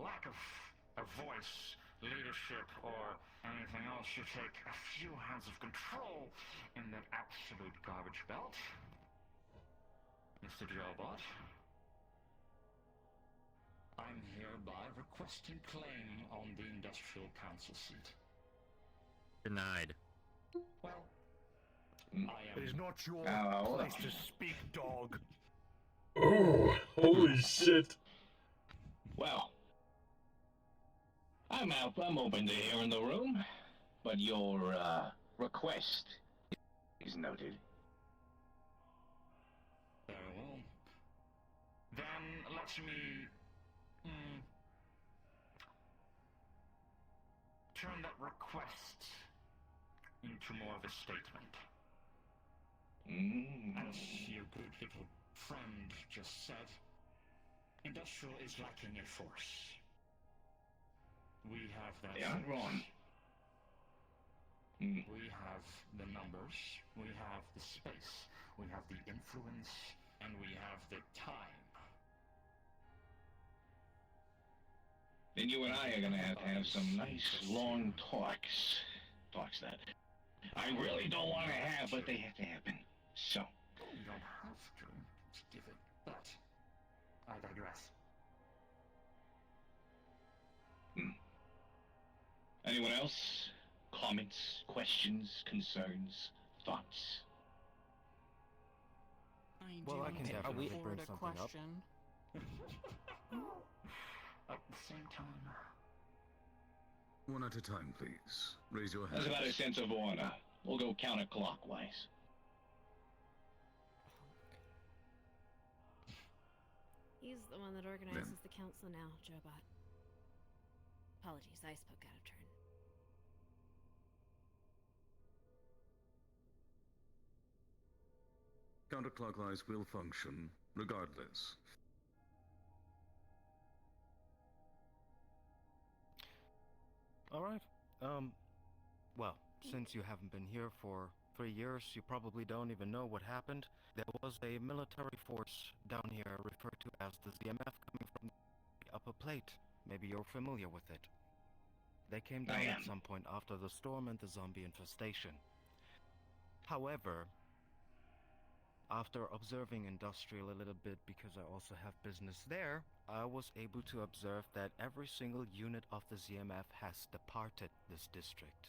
lack of a voice, leadership, or anything else should take a few hands of control in that absolute garbage belt, Mr. Jobot, I'm hereby requesting claim on the Industrial Council seat. Denied. Well, I am... It is not your place to speak, dog. Oh, holy shit. Well, I'm open to hearing the room, but your, request is noted. Very well. Then let me... turn that request into more of a statement. As your good little friend just said, Industrial is lacking a force. We have that. They aren't wrong. We have the numbers, we have the space, we have the influence, and we have the time. Then you and I are gonna have some nice long talks. Talks that I really don't want to have, but they have to happen. So. You don't have to. Just give it. But I digress. Anyone else? Comments, questions, concerns, thoughts? Well, I can definitely bring a something up. question. At the same time. One at a time, please. Raise your hand. That's about a sense of order. We'll go counterclockwise. He's the one that organizes the council now, Jobot. Apologies, I spoke out of turn. Counterclockwise will function, regardless. Alright. Well, since you haven't been here for 3 years, you probably don't even know what happened. There was a military force down here referred to as the ZMF coming from the upper plate. Maybe you're familiar with it. They came down at some point after the storm and the zombie infestation. However, after observing Industrial a little bit, because I also have business there, I was able to observe that every single unit of the ZMF has departed this district.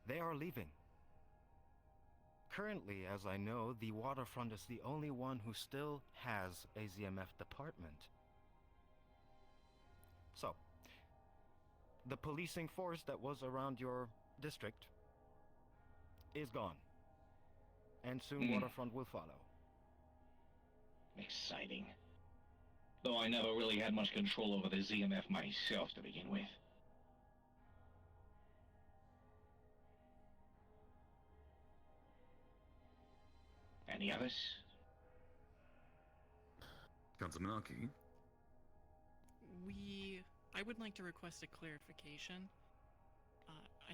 They are leaving. Currently, as I know, the waterfront is the only one who still has a ZMF department. So, the policing force that was around your district is gone. And soon waterfront will follow. Exciting. though I never really had much control over the ZMF myself to begin with. Any others? Councilman Aki? I would like to request a clarification.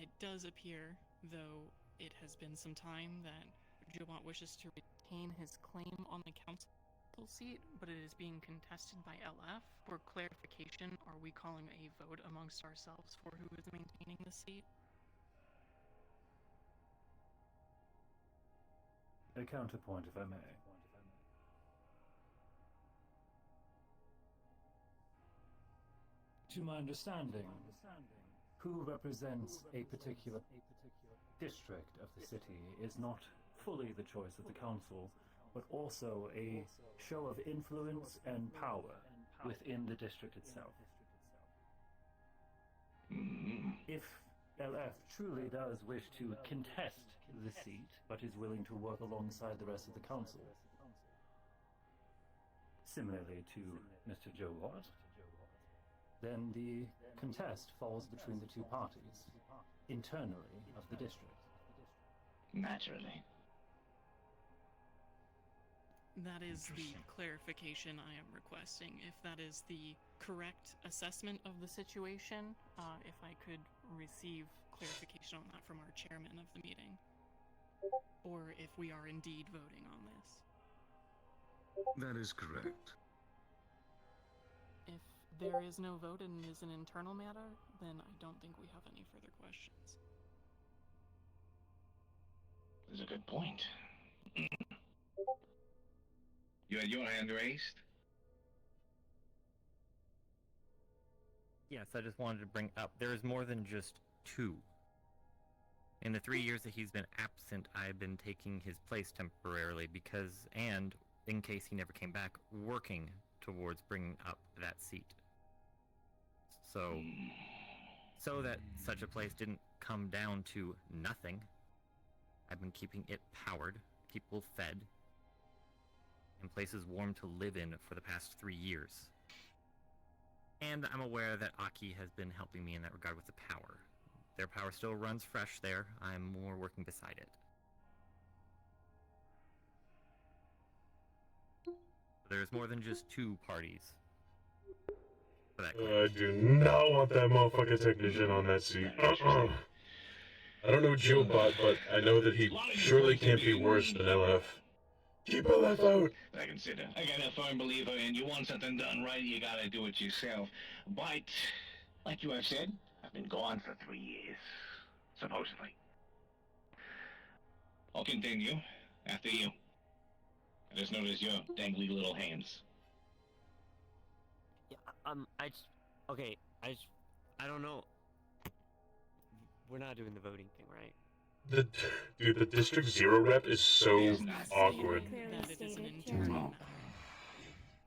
It does appear, though it has been some time, that Jobot wishes to retain his claim on the council seat, but it is being contested by LF. For clarification, are we calling a vote amongst ourselves for who is maintaining the seat? A counterpoint, if I may. To my understanding, who represents a particular district of the city is not fully the choice of the council, but also a show of influence and power within the district itself. If LF truly does wish to contest the seat, but is willing to work alongside the rest of the council, similarly to Mr. Joe Watt, then the contest falls between the two parties, internally of the district. Naturally. That is the clarification I am requesting. If that is the correct assessment of the situation, if I could receive clarification on that from our chairman of the meeting. Or if we are indeed voting on this. That is correct. If there is no vote and it is an internal matter, then I don't think we have any further questions. That's a good point. You had your hand raised? Yes, I just wanted to bring up, there is more than just two. In the 3 years that he's been absent, I've been taking his place temporarily because, and in case he never came back, working towards bringing up that seat. So that such a place didn't come down to nothing, I've been keeping it powered, people fed, and places warm to live in for the past 3 years. And I'm aware that Aki has been helping me in that regard with the power. Their power still runs fresh there. I'm more working beside it. There's more than just two parties. For that I do not want that motherfucking technician on that seat. I don't know Jobot, but I know that he surely can't be worse than LF. Keep LF out! I consider. I got a firm believer in you want something done right, you gotta do it yourself. But, like you have said, I've been gone for 3 years. Supposedly. I'll continue. After you. I just noticed your dangly little hands. Yeah, I don't know. We're not doing the voting thing, right? Dude, the District 0 rep is so awkward.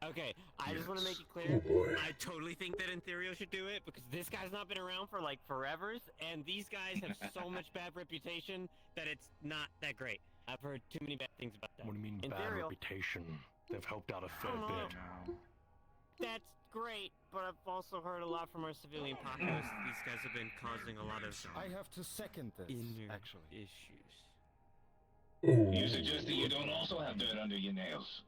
Okay, I just want to make it clear. Oh boy. I totally think that Ethereal should do it because this guy's not been around for like forevers, and these guys have so much bad reputation that it's not that great. I've heard too many bad things about that. What do you mean bad Ethereal, reputation? They've helped out a fair bit. that's great, but I've also heard a lot from our civilian populace. These guys have been causing a lot of I have to second this, inner actually. issues. Ooh. You suggest that you don't also have dirt under your nails?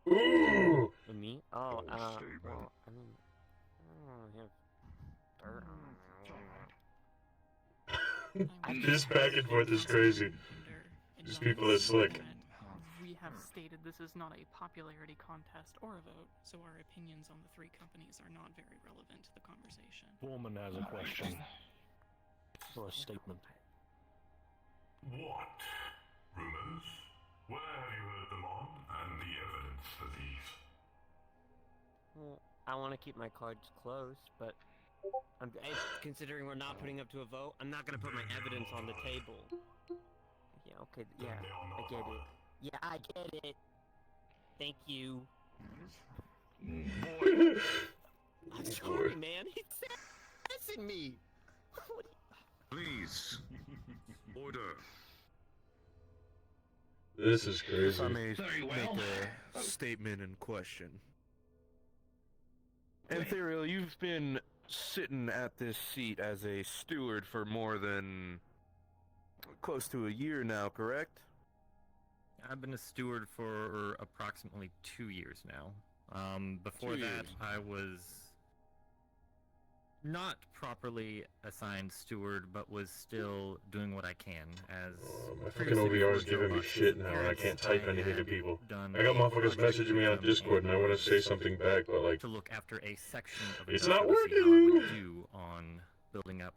Ooh! Me? Oh, well, I mean, I have This back and forth is crazy. These people are slick. We have stated this is not a popularity contest or a vote, so our opinions on the three companies are not very relevant to the conversation. Foreman has a question. Or a statement. What? Rumors? Where have you heard them on, and the evidence for these? Well, I want to keep my cards close, but considering we're not putting up to a vote, I'm not going to put my evidence on the table. Yeah, okay, yeah, I get it. Yeah, I get it. Thank you. I'm sorry, man. He's assassin me. Please. Order. This is crazy. If I may make a statement in question. And Theriel, you've been sitting at this seat as a steward for more than close to a year now, correct? I've been a steward for approximately 2 years now. Before 2 that, years. I was not properly assigned steward, but was still doing what I can as. My fucking previously OVR is before giving me Joe shit Box's now, and I appearance, can't type I anything to had people. done I got a motherfuckers project messaging me on with them Discord, and I want to was say something back, but like, to look after a section of it's industrial not to see how I would working. do on building up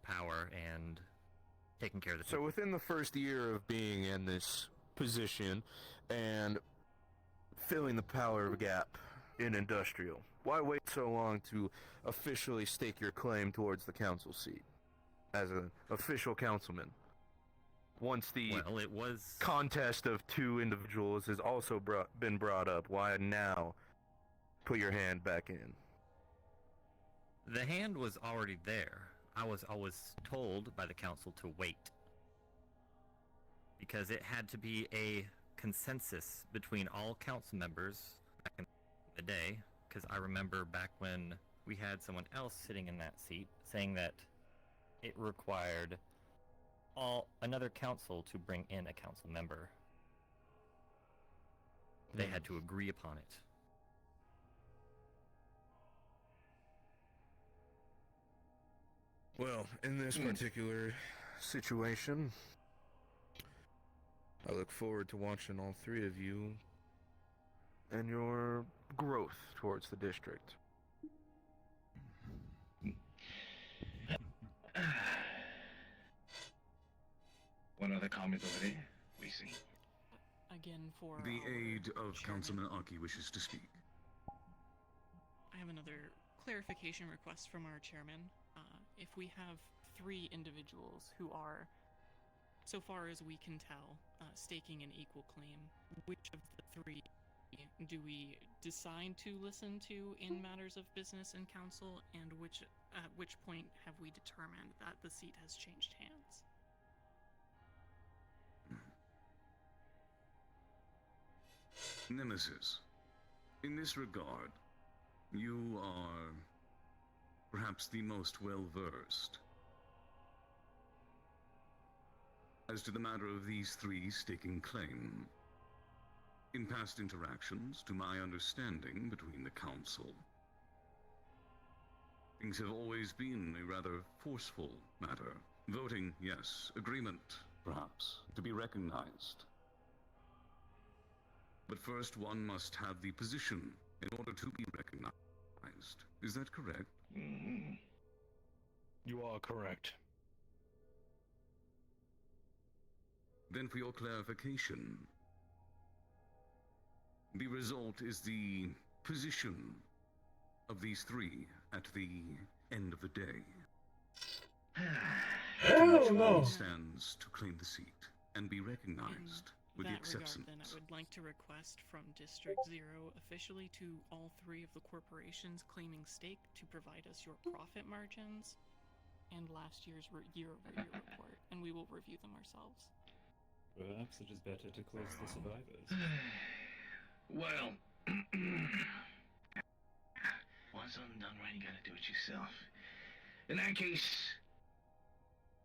power and taking care of the So within the first year of being in this position and filling the power gap in industrial, why wait so long to officially stake your claim towards the council seat as an official councilman? Once the contest of two individuals has also been brought up, why now put your hand back in? The hand was already there. I was always told by the council to wait. Because it had to be a consensus between all council members back in the day. Because I remember back when we had someone else sitting in that seat saying that it required another council to bring in a council member. They had to agree upon it. Well, in this particular situation, I look forward to watching all three of you and your growth towards the district. One other comment over there. We see. Again, for The our aide of chairman. Councilman Aki wishes to speak. I have another clarification request from our chairman. If we have 3 individuals who are, so far as we can tell, staking an equal claim, which of the 3 do we decide to listen to in matters of business and council, and at which point have we determined that the seat has changed hands? Nemesis, in this regard, you are perhaps the most well-versed. As to the matter of these 3 staking claim, in past interactions, to my understanding, between the council, things have always been a rather forceful matter. Voting, yes. Agreement, perhaps, to be recognized. But first one must have the position in order to be recognized. Is that correct? Mm-hmm. You are correct. Then for your clarification, the result is the position of these 3 at the end of the day. Hell Each no! one stands to claim the seat and be recognized with the In that regard, acceptance. then, I would like to request from District 0 officially to all 3 of the corporations claiming stake to provide us your profit margins and last year's year-over-year report, and we will review them ourselves. Perhaps it is better to close the survivors. Well, once undone right, you gotta do it yourself. In that case,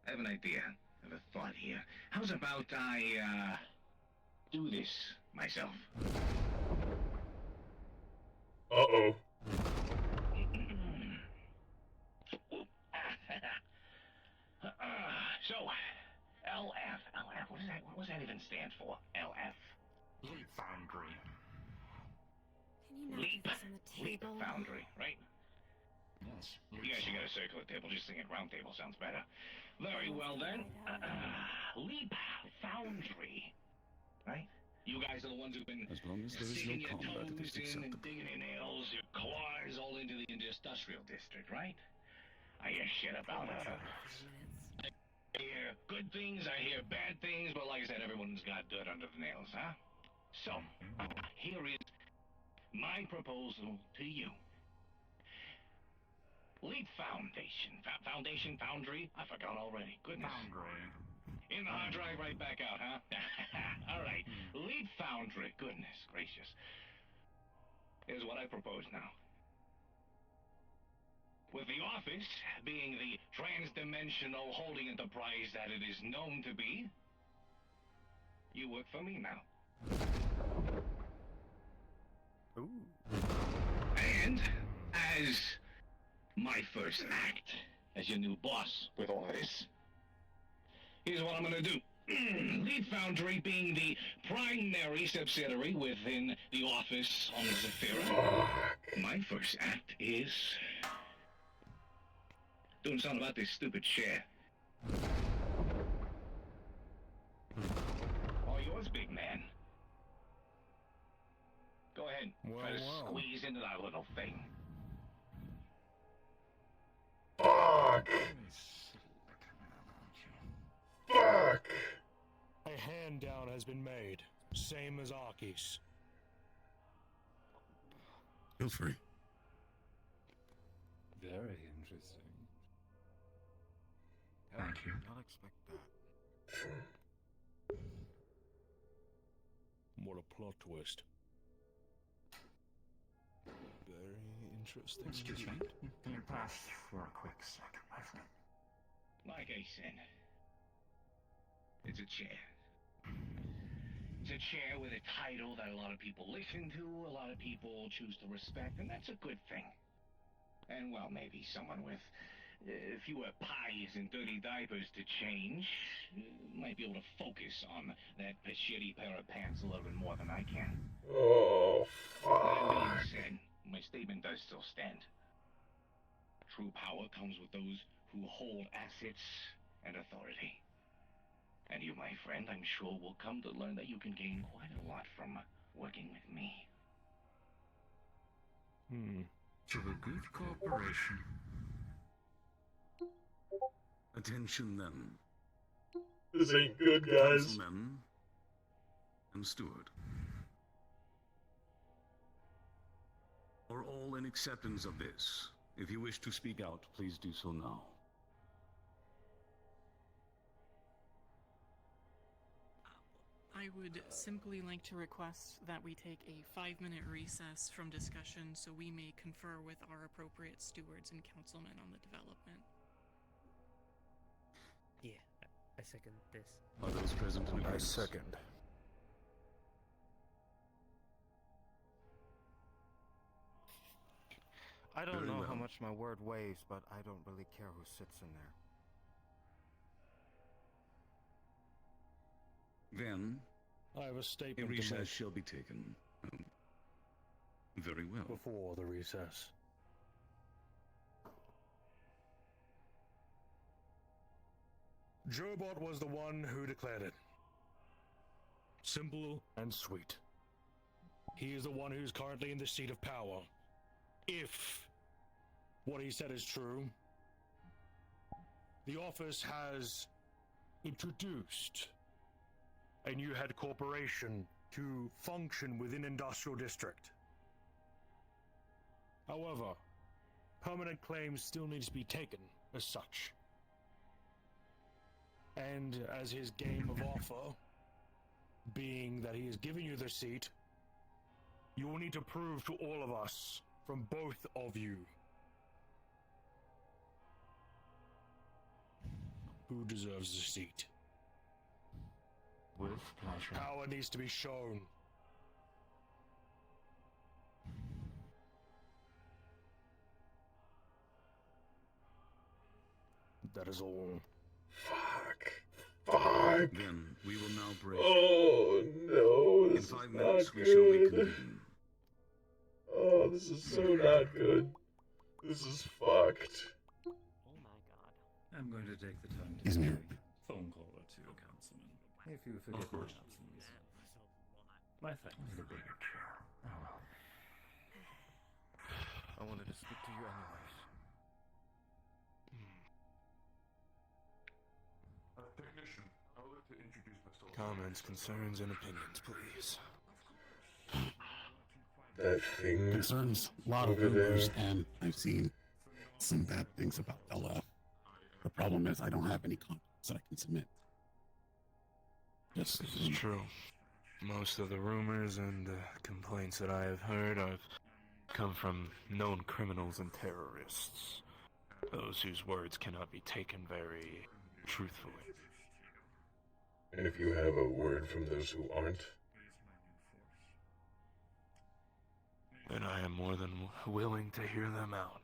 I have an idea. I have a thought here. How's about I, do this myself? Uh-oh. So, LF, what does that even stand for? LF? Leap Foundry. Can you not do this on the Leap table? Foundry, right? Yes. You guys should get a circular table, just thinking round table sounds better. Very well then. Leap Foundry. Right? You guys are the ones who've been As long as there is no sticking your combat, it toes is in and acceptable. digging your nails, your claws all into the industrial district, right? I hear shit about it. I hear good things, I hear bad things, but like I said, everyone's got dirt under the nails, huh? So, here is my proposal to you. Leap Foundation. Foundry? I forgot already. Goodness. Foundry. In the hard drive right back out, huh? Alright. Leap Foundry. Goodness gracious. Here's what I propose now. With the office being the trans-dimensional holding enterprise that it is known to be, you work for me now. Ooh. And as my first act as your new boss with all of this, here's what I'm gonna do. Lead Foundry being the primary subsidiary within the office on Zephyra, my first act is doing something about this stupid chair. All yours, big man. Go ahead, try to squeeze into that little thing. Fuck! Fuck! A hand down has been made, same as Aki's. Feel free. Very interesting. Thank you. Not expect that. What a plot twist. Very interesting. Excuse me. Can you pass for a quick second, my friend? Like I said, it's a chair. It's a chair with a title that a lot of people listen to, a lot of people choose to respect, and that's a good thing. And, well, maybe someone with fewer pies and dirty diapers to change might be able to focus on that shitty pair of pants a little bit more than I can. Oh, That being fuck. said, my statement does still stand. True power comes with those who hold assets and authority. And you, my friend, I'm sure will come to learn that you can gain quite a lot from working with me. To a good cooperation. Attention then. This ain't good, guys. Councilmen and steward. Are all in acceptance of this? If you wish to speak out, please do so now. I would simply like to request that we take a 5-minute recess from discussion so we may confer with our appropriate stewards and councilmen on the development. Yeah, I second this. Are those present in I agreement? second. I don't Very know how well. much my word weighs, but I don't really care who sits in there. Then, I have a a statement to recess make shall be taken. Very well. before the recess. Jobot was the one who declared it. Simple and sweet. He is the one who's currently in the seat of power. If what he said is true, the office has introduced a new head corporation to function within Industrial District. However, permanent claims still need to be taken as such. And as his game of offer, being that he has given you the seat, you will need to prove to all of us, from both of you, who deserves the seat. With pleasure. Power needs to be shown. That is all. Fuck. Fuck. Then, we will now break. Oh, no. In This is 5 not minutes, we shall good. reconvene. Oh, this is so not good. This is fucked. Oh my god. I'm going to take the time to Isn't make it? a phone call or two, Councilman. If you forgive Of course. my absence. My thanks. The bigger chair. Oh well. I wanted to speak to you anyways. Technician, I would like to introduce myself. Comments, concerns, and opinions, please. That thing Concerns, a lot of over rumors, there. and I've seen some bad things about LF. The problem is I don't have any confidence that I can submit. Yes, This is true. Most of the rumors and complaints that I have heard have come from known criminals and terrorists. those whose words cannot be taken very truthfully. And if you have a word from those who aren't? Then I am more than willing to hear them out.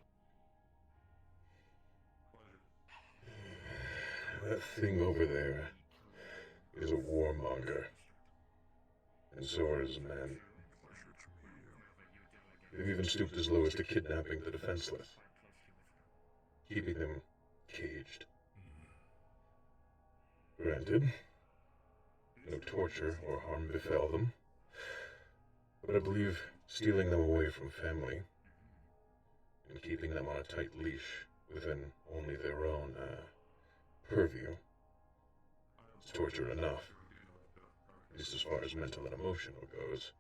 That thing over there is a warmonger. And so are his men. They've even stooped as low as to kidnapping the defenseless, keeping them caged. Granted, no torture or harm befell them, but I believe stealing them away from family and keeping them on a tight leash within only their own purview is torture enough, at least as far as mental and emotional goes.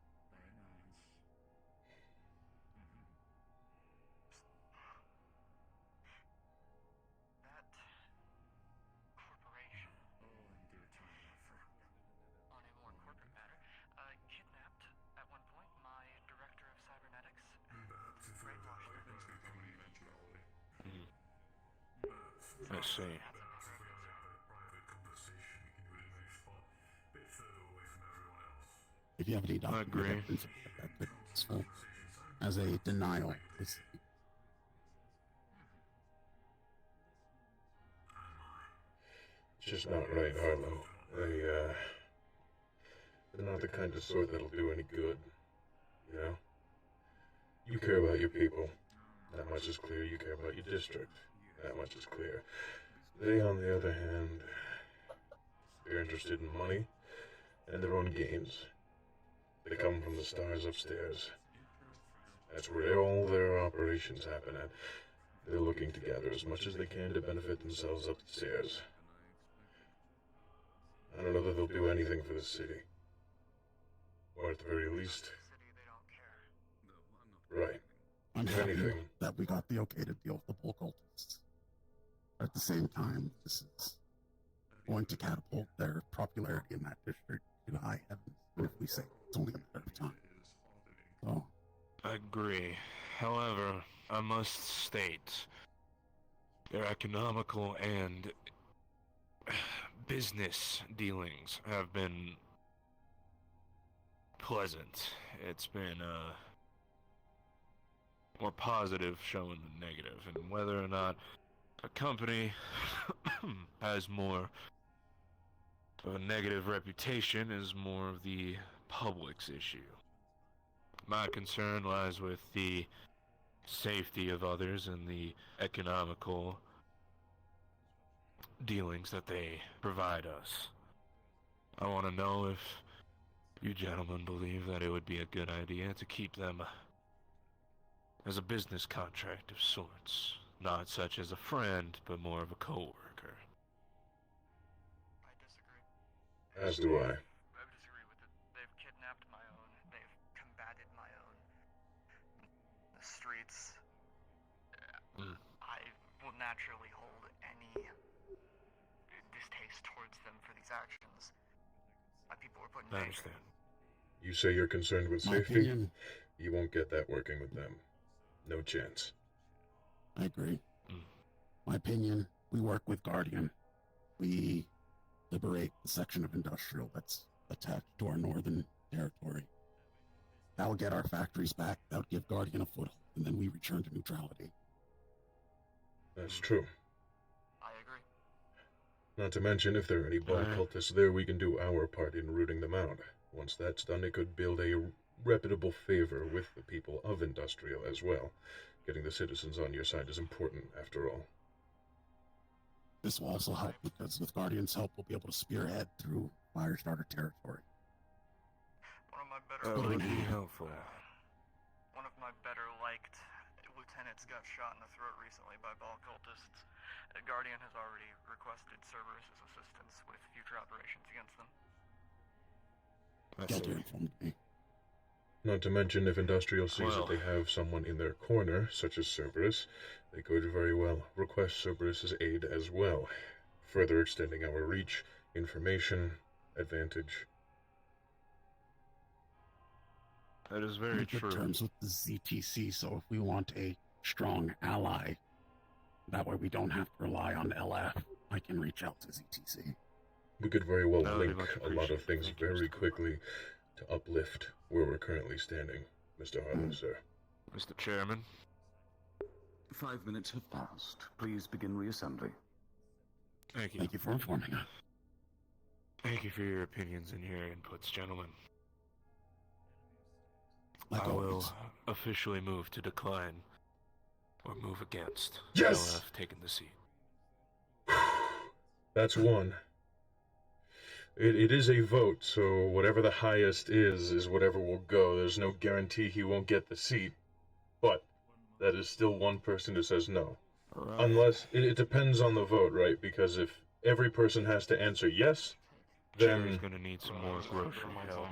I see. If you have any document agree. evidence that could be useful as a denial, it's just not right, Harlow. They're not the kind of sort that'll do any good, you know? You care about your people. That much is clear. You care about your district. That much is clear. They, on the other hand, they're interested in money and their own gains. They come from the stars upstairs. That's where all their operations happen at. They're looking to gather as much as they can to benefit themselves up the stairs. I don't know that they'll do anything for the city. Or at the very least... Right. I'm If happy anything... that we got the okay to deal with the bull cultists. At the same time, this is going to catapult their popularity in that district to high heavens. And if we say it's only a matter of time. So, Agree. However, I must state their economical and business dealings have been pleasant. It's been more positive showing than negative, and whether or not a company has more of a negative reputation is more of the public's issue. My concern lies with the safety of others and the economical dealings that they provide us. I want to know if you gentlemen believe that it would be a good idea to keep them as a business contract of sorts. Not such as a friend, but more of a co-worker. As do I. I disagree with it. They've kidnapped my own. They've combated my own. The streets. I will naturally hold any distaste towards them for these actions. My people were put in I danger. understand. You say you're concerned with My safety? opinion. You won't get that working with them. No chance. I agree. My opinion, we work with Guardian. We liberate the section of industrial that's attached to our northern territory. That'll get our factories back. That'll give Guardian a foothold, and then we return to neutrality. That's true. I agree. Not to mention, if there are any ball cultists there, we can do our part in rooting them out. Once that's done, it could build a reputable favor with the people of Industrial as well. Getting the citizens on your side is important, after all. This will also help because with Guardian's help, we'll be able to spearhead through Firestarter territory. One of my better That would be helpful. One of my better liked lieutenants got shot in the throat recently by ball cultists. Guardian has already requested Cerberus' assistance with future operations against them. Delta informed me. Not to mention, if Industrial sees Well. that they have someone in their corner, such as Cerberus, they could very well request Cerberus' aid as well, further extending our reach, information, advantage. That is very Good true. terms with the ZTC, so if we want a strong ally, That way we don't have to rely on LF. I can reach out to ZTC. We could very well That would be link much a lot of appreciated. things Thank you, very Mr. quickly to uplift where we're currently standing, Mr. Harlow, sir. Mr. Chairman. 5 minutes have passed. Please begin reassembly. Thank you. Thank you for informing us. Thank you for your opinions and your inputs, gentlemen. Like I will always. officially move to decline or move against Yes! LF taking the seat. That's one. It is a vote, so whatever the highest is whatever will go. There's no guarantee he won't get the seat, but that is still one person who says no. Right. Unless, it depends on the vote, right? Because if every person has to answer yes, then... Jerry's gonna need some more grocery help.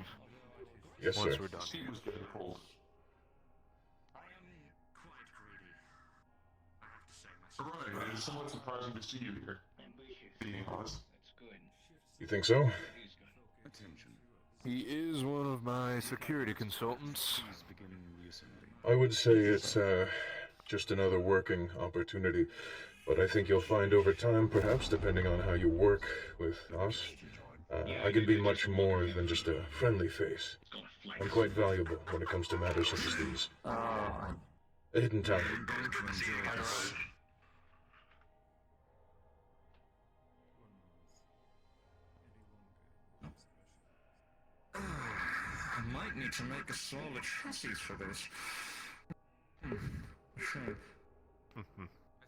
Yes, Once sir. we're done. Seat was getting pulled. Right, it is somewhat surprising to see you here. Being honest. You think so? Attention. He is one of my security consultants. Please begin reassembly. I would say it's just another working opportunity, but I think you'll find over time, perhaps depending on how you work with us, I can be much more than just a friendly face. I'm quite valuable when it comes to matters such as these. A hidden talent. I might need to make a smaller chassis for this. Sure.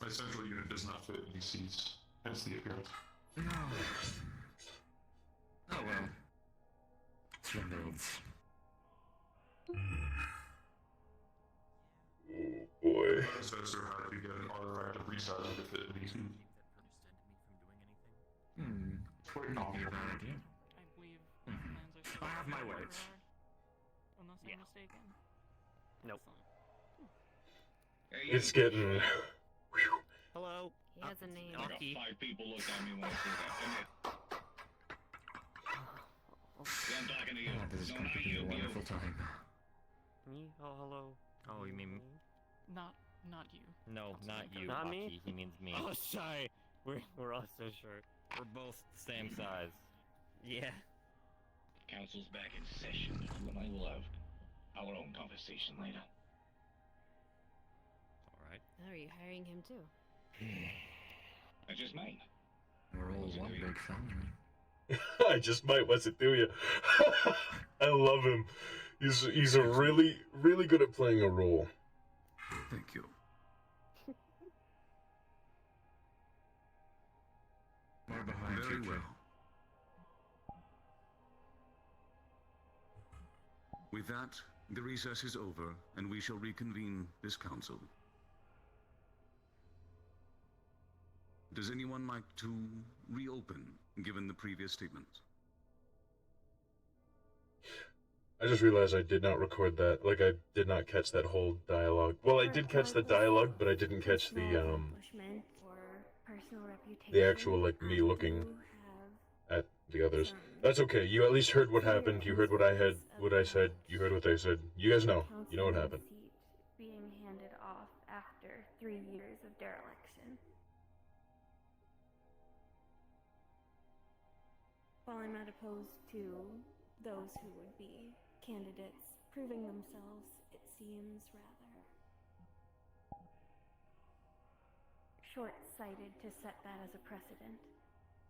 My central unit does not fit any seats, hence the appearance. No. Oh well. It's removed. Oh boy. Predecessor had to get an artifact of resizing to fit any seat. It's quite not a bad idea. I believe plans are still I have my in ways. regard, Unless I'm mistaken. Nope. It's getting... Hello. He has a name. I got 5 people look at me when I say that. Come here. Yeah, I'm talking to you. Oh, this is No, going not to be you, a wonderful you. time. Me? Oh, hello. Oh, you mean Not you. no, not you, Not Aki. me? He means me. Oh, sorry. We're all so short. We're both the same size. Yeah. Council's back in session, and I will have our own conversation later. All right. Oh, are you hiring him too? I just might. We're all one big family. I just might, what's it do you? I love him. He's a really good at playing a role. Thank you. We're behind Very you, Joe. well. With that, the recess is over, and we shall reconvene this council. Does anyone like to reopen, given the previous statements? I just realized I did not record that. Like, I did not catch that whole dialogue. Well, I did catch the dialogue, but I didn't catch the accomplishment or personal reputation. the actual, like, me looking at the others. That's okay. You at least heard what happened. You heard what I said. You heard what they said. You guys know. You know what happened. Seat being handed off after 3 years of dereliction. While I'm not opposed to those who would be candidates proving themselves, it seems rather short-sighted to set that as a precedent.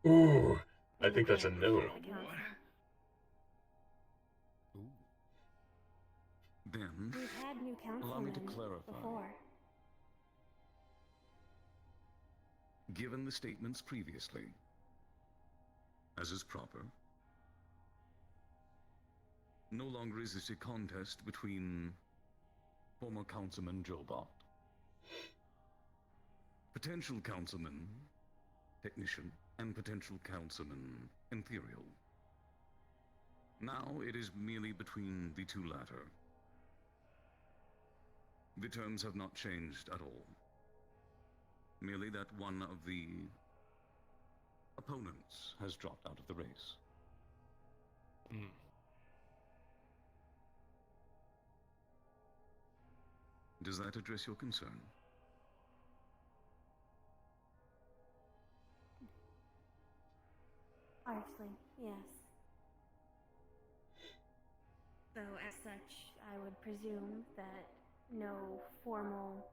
Ooh, I think that's a no. Then, We've had new allow me to councilmen clarify. before. Given the statements previously, as is proper, no longer is this a contest between former Councilman Joe Bott, potential Councilman Technician, and potential Councilman Imperial. Now it is merely between the two latter. The terms have not changed at all. Merely that one of the opponents has dropped out of the race. Does that address your concern? Harshly, yes. So, as such, I would presume that no formal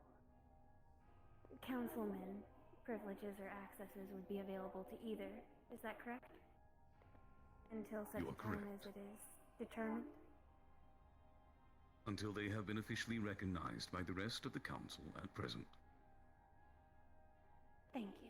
councilman privileges or accesses would be available to either. Is that correct? Until such You are a time correct. as it is determined? Until they have been officially recognized by the rest of the council at present. Thank you.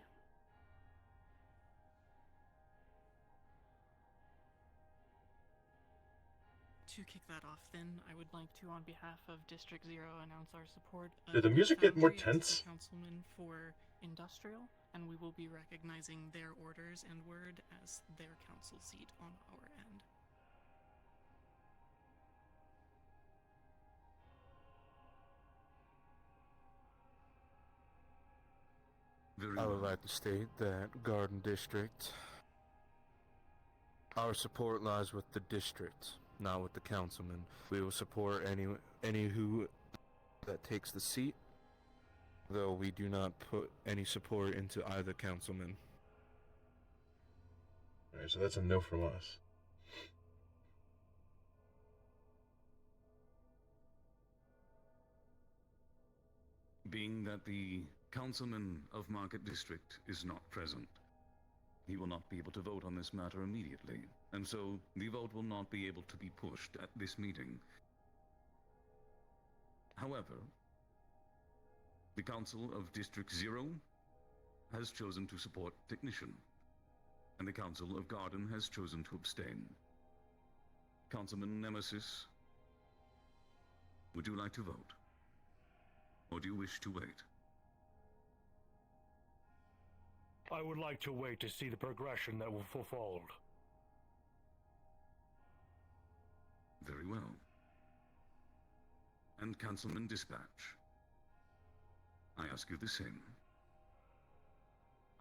To kick that off, then, I would like to, on behalf of District 0, announce our support of Did the music get more Foundry as tense? the councilman for Industrial, and we will be recognizing their orders and word as their council seat on our end. Very I well. would like to state that Garden District, our support lies with the district, not with the councilman. We will support any who that takes the seat, though we do not put any support into either councilman. Alright, so that's a no from us. Being that the councilman of Market District is not present, he will not be able to vote on this matter immediately, and so the vote will not be able to be pushed at this meeting. However, the Council of District 0 has chosen to support Technician, and the Council of Garden has chosen to abstain. Councilman Nemesis, would you like to vote? Or do you wish to wait? I would like to wait to see the progression that will unfold. Very well. And Councilman Dispatch, I ask you the same.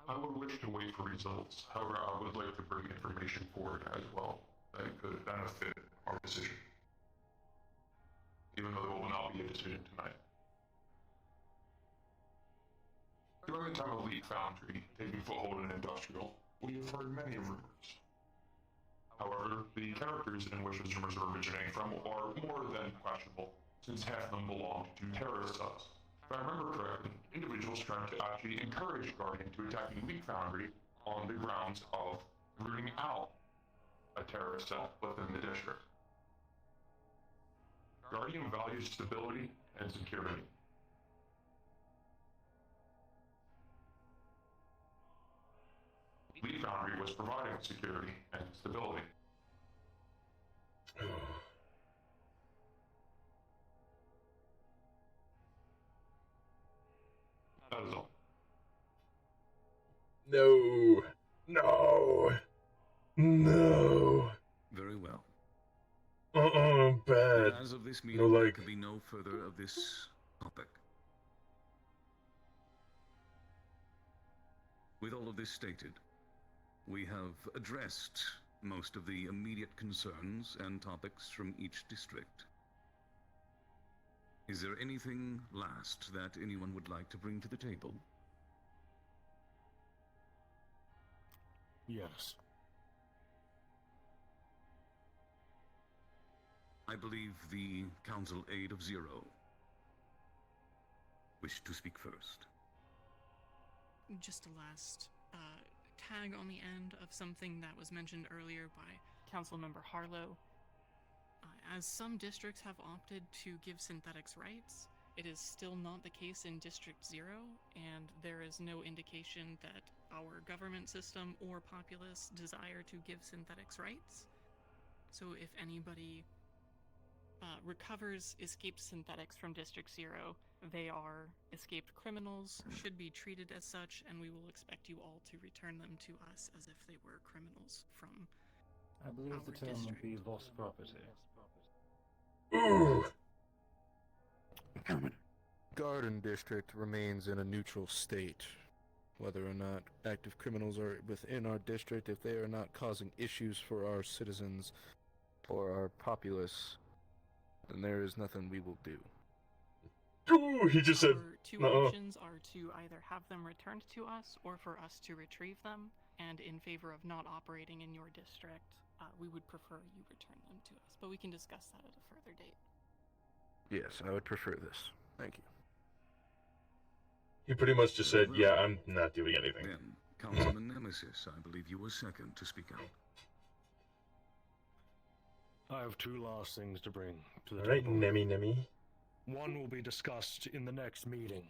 I would wish to wait for results. However, I would like to bring information forward as well that could benefit our decision. Even though there will not be a decision tonight. During the time of Leak Foundry taking foothold in Industrial, we have heard many rumors. However, the characters in which those rumors are originating from are more than questionable, since half of them belong to terrorist cells. If I remember correctly, individuals trying to actually encourage Guardian to attack Leak Foundry on the grounds of rooting out a terrorist cell within the district. Guardian values stability and security. Leak Foundry was providing security and stability. That is all. No. No. No. Very well. Bad. As of this No, meeting, there like... can be no further of this topic. With all of this stated, we have addressed most of the immediate concerns and topics from each district. Is there anything last that anyone would like to bring to the table? Yes. I believe the Council Aide of 0 wish to speak first. Just a last tag on the end of something that was mentioned earlier by Councilmember Harlow. As some districts have opted to give synthetics rights, it is still not the case in District 0, and there is no indication that our government system or populace desire to give synthetics rights. So if anybody recovers escaped synthetics from District 0, they are escaped criminals, should be treated as such, and we will expect you all to return them to us as if they were criminals from I believe our the term district. would be lost property. Ooh. Garden District remains in a neutral state. Whether or not active criminals are within our district, if they are not causing issues for our citizens or our populace, then there is nothing we will do. Ooh, he just said, Our two options are to either have them returned to us or for us to retrieve them. and in favor of not operating in your district, we would prefer you return them to us. But we can discuss that at a further date. Yes, I would prefer this. Thank you. He pretty much just said, yeah, I'm not doing anything. Then, Councilman Nemesis, I believe you were second to speak out. I have two last things to bring to the Alright, table. Nemi. One will be discussed in the next meeting.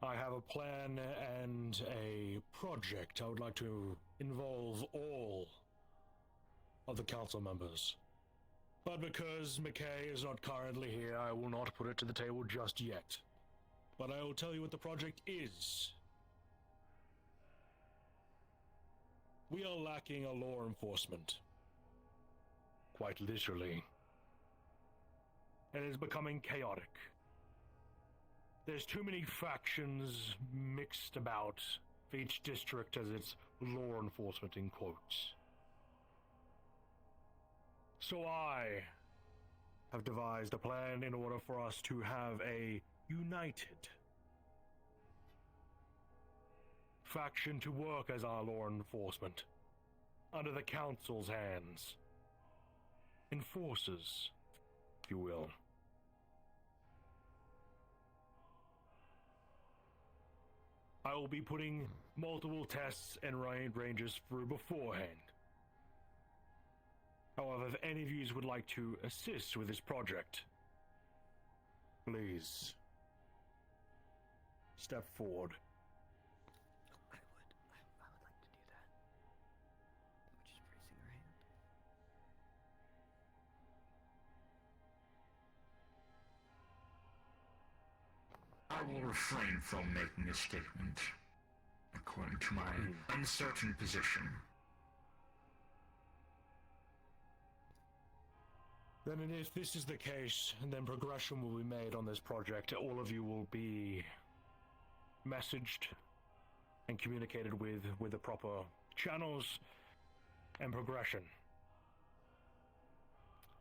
I have a plan and a project I would like to involve all of the council members. But because McKay is not currently here, I will not put it to the table just yet. But I will tell you what the project is. We are lacking a law enforcement. Quite literally. It is becoming chaotic. There's too many factions mixed about for each district as its law enforcement in quotes. So I have devised a plan in order for us to have a united faction to work as our law enforcement under the council's hands. Enforcers, if you will. I will be putting multiple tests and ranges through beforehand. However, if any of you would like to assist with this project, please step forward. I would like to do that. Which is raising her hand. I will refrain from making a statement, according to my uncertain position. Then if this is the case, then progression will be made on this project. All of you will be messaged and communicated with the proper channels and progression.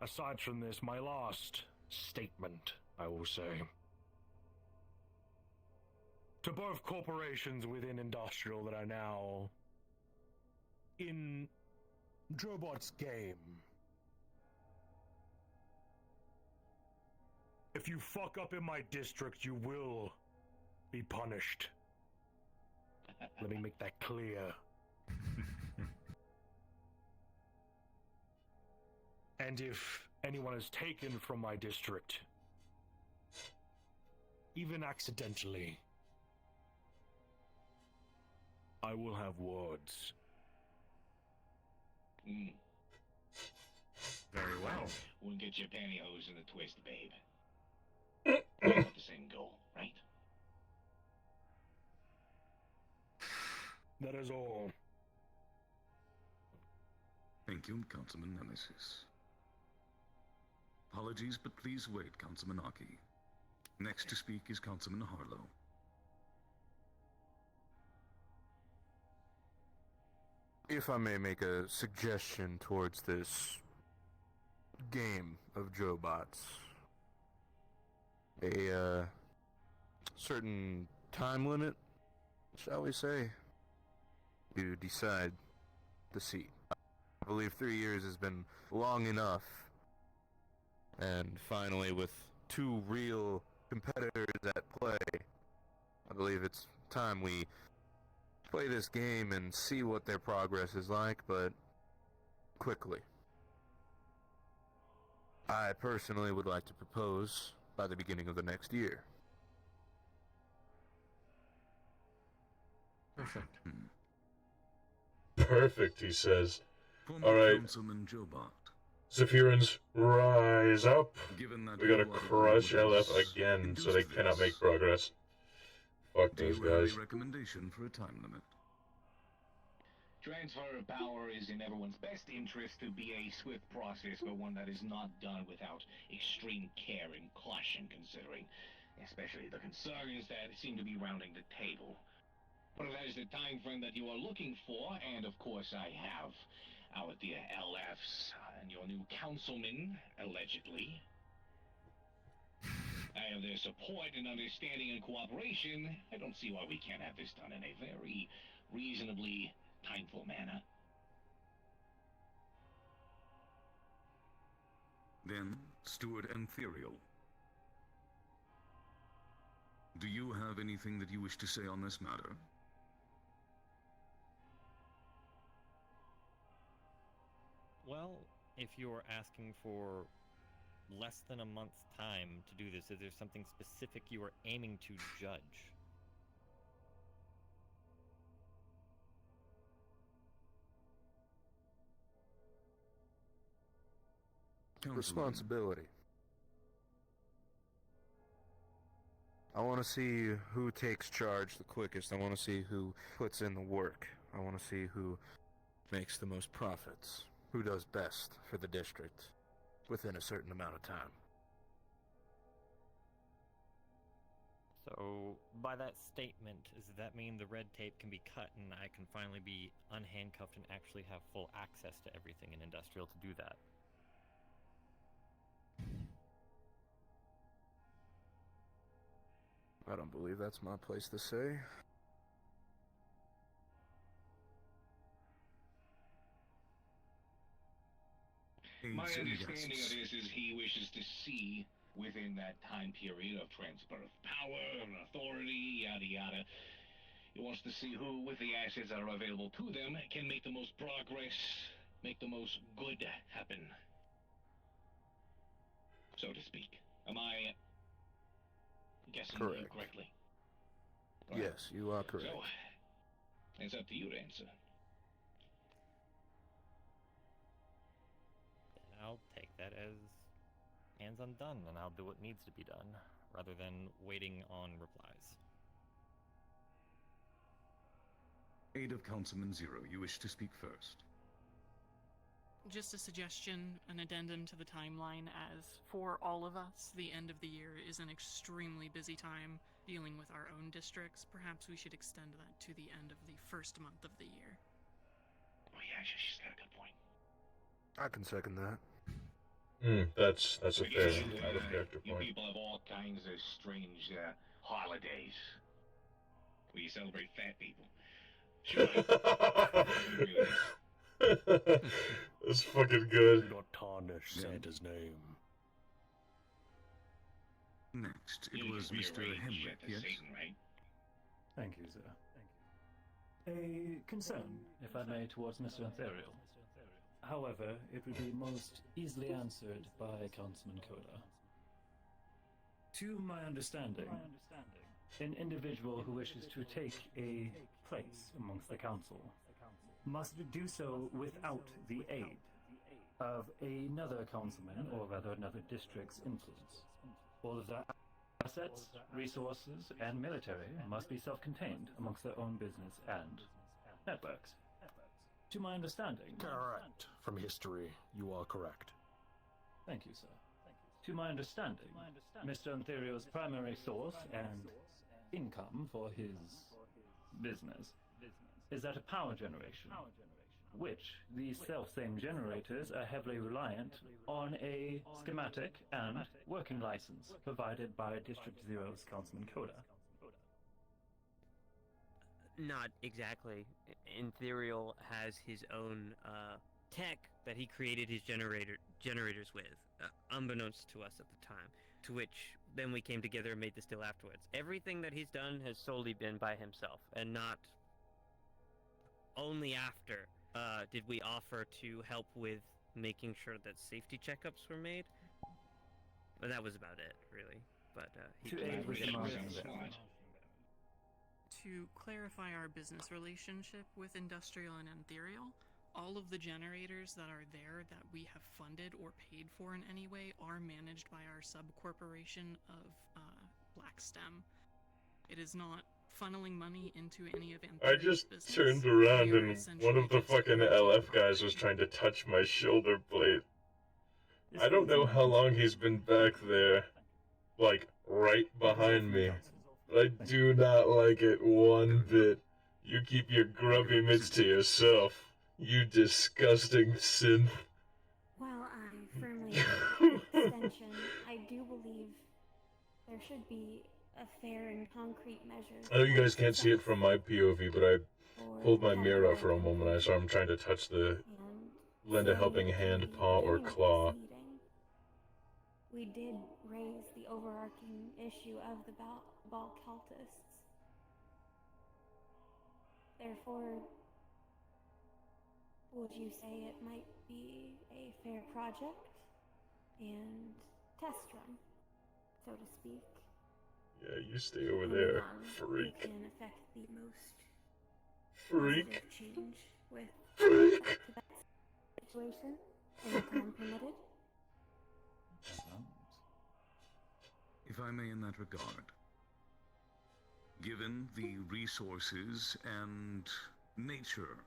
Aside from this, my last statement, I will say, to both corporations within industrial that are now in Jobot's game. If you fuck up in my district, you will be punished. Let me make that clear. And if anyone is taken from my district, even accidentally, I will have words. Very well. We'll get your pantyhose in a twist, babe. We've got the same goal, right? That is all. Thank you, Councilman Nemesis. Apologies, but please wait, Councilman Aki. Next to speak is Councilman Harlow. If I may make a suggestion towards this game of Jobots, a certain time limit, shall we say, to decide the seat. I believe 3 years has been long enough, and finally with two real competitors at play, I believe it's time we play this game and see what their progress is like, but quickly. I personally would like to propose by the beginning of the next year. Perfect. Perfect, he says. Former Alright. Councilman Jobot. Zephyrans, rise up. Given that We gotta you are the crush one who LF has again so induced they cannot this, make progress. Fuck do those you have guys. a recommendation for a time limit? Transfer of power is in everyone's best interest to be a swift process, but one that is not done without extreme care and caution, considering especially the concerns that seem to be rounding the table. But that is the time frame that you are looking for, and of course I have our dear LFs and your new councilmen, allegedly. I have their support and understanding and cooperation. I don't see why we can't have this done in a very reasonably timeful manner. Then, Steward Ethereal. Do you have anything that you wish to say on this matter? Well, if you're asking for less than a month's time to do this, is there something specific you are aiming to judge? Responsibility. I want to see who takes charge the quickest. I want to see who puts in the work. I want to see who makes the most profits. Who does best for the district within a certain amount of time. So, by that statement, does that mean the red tape can be cut and I can finally be unhandcuffed and actually have full access to everything in Industrial to do that? I don't believe that's my place to say. My understanding of this is he wishes to see, within that time period of transfer of power and authority, yada yada, he wants to see who, with the assets that are available to them, can make the most progress, make the most good happen, so to speak. Am I guessing you correctly? Yes, you are correct. So, it's up to you to answer. Then I'll take that as hands undone, and I'll do what needs to be done, rather than waiting on replies. Aide of Councilman Zero, you wish to speak first. Just a suggestion, an addendum to the timeline, as for all of us, the end of the year is an extremely busy time dealing with our own districts. Perhaps we should extend that to the end of the first month of the year. Oh yeah, she's got a good point. I can second that. That's a fair out of character You point. people have all kinds of strange holidays where you celebrate fat people. Sure. That's fucking good. Not tarnish Santa's name. Next, it was Mr. Henry, yes? Satan, right? Thank you, sir. A concern, if I may, towards Mr. Ethereal. However, it would be most easily answered by Councilman Coda. To my understanding, an individual who wishes to take a place amongst the council must do so without the aid of another councilman, or rather another district's influence. All of their assets, resources, and military must be self-contained amongst their own business and networks. To my understanding... Correct. From history, you are correct. Thank you, sir. To my understanding, Mr. Ethereal's primary source and income for his business is that of power generation, which these self-same generators are heavily reliant on a schematic and working license provided by District Zero's Councilman Coda. Not exactly. Ethereal has his own tech that he created his generators with, unbeknownst to us at the time, to which then we came together and made this deal afterwards. Everything that he's done has solely been by himself, and not only after did we offer to help with making sure that safety checkups were made. But that was about it, really. But he To aid with the margin. To clarify our business relationship with Industrial and Ethereal, all of the generators that are there that we have funded or paid for in any way are managed by our sub-corporation of Blackstem. It is not funneling money into any of I Ethereal's just business. turned around We are and essentially one of the just fucking LF guys was trying to touch my shoulder blade. I don't know how long he's been back there, like, right behind me, but I do not like it one bit. You keep your grubby mitts to yourself, you disgusting synth. While I firmly agree with the extension, I do believe there should be a fair and concrete measure. I know you for guys can't see it success from my POV, but I or pulled my mirror up for a categorical moment. I saw him trying to touch the And lend a so, helping hand, in the paw, or beginning of claw. this meeting, we did raise the overarching issue of the ball cultists. Therefore, would you say it might be a fair project and test run, so to speak? Yeah, you stay over Only there, one who freak. can affect the most Freak. positive change with Freak. respect to that situation in the time permitted. If I may, in that regard, given the resources and nature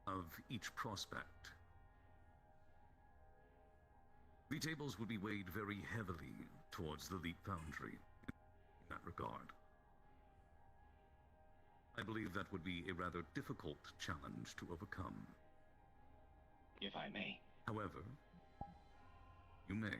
of each prospect, the tables would be weighed very heavily towards the Leap Foundry in that regard. I believe that would be a rather difficult challenge to overcome. If I may. However, you may.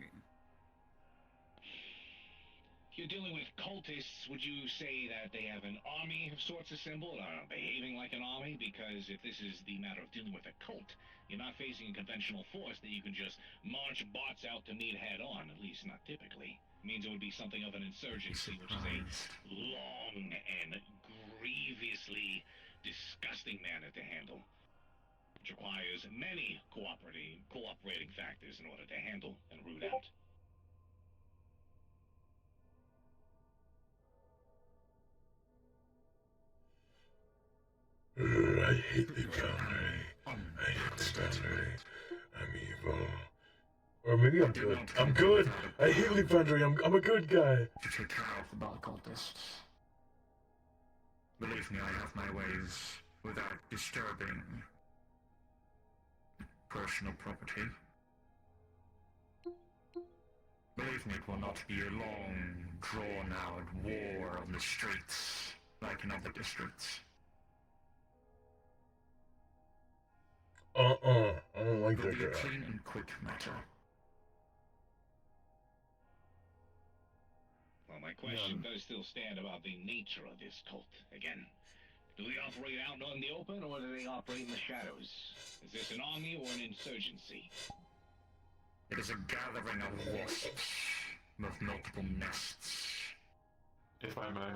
If you're dealing with cultists, would you say that they have an army of sorts assembled, or behaving like an army? Because if this is the matter of dealing with a cult, you're not facing a conventional force that you can just march bots out to meet head on, at least not typically. It means it would be something of an insurgency, which is a long and grievously disgusting matter to handle, which requires many cooperating factors in order to handle and root out. I hate the Foundry. I hate the Foundry. I'm evil. Or maybe I'm good. I'm good! I hate the Foundry. I'm a good guy. To take care of the ball cultists. Believe me, I have my ways without disturbing personal property. Believe me, it will not be a long, drawn-out war on the streets like in other districts. I don't like It will that be a guy. clean and quick matter. Well, my question does still stand about the nature of this cult. Again, do they operate out in the open, or do they operate in the shadows? Is this an army or an insurgency? It is a gathering of wasps with multiple nests. If I may.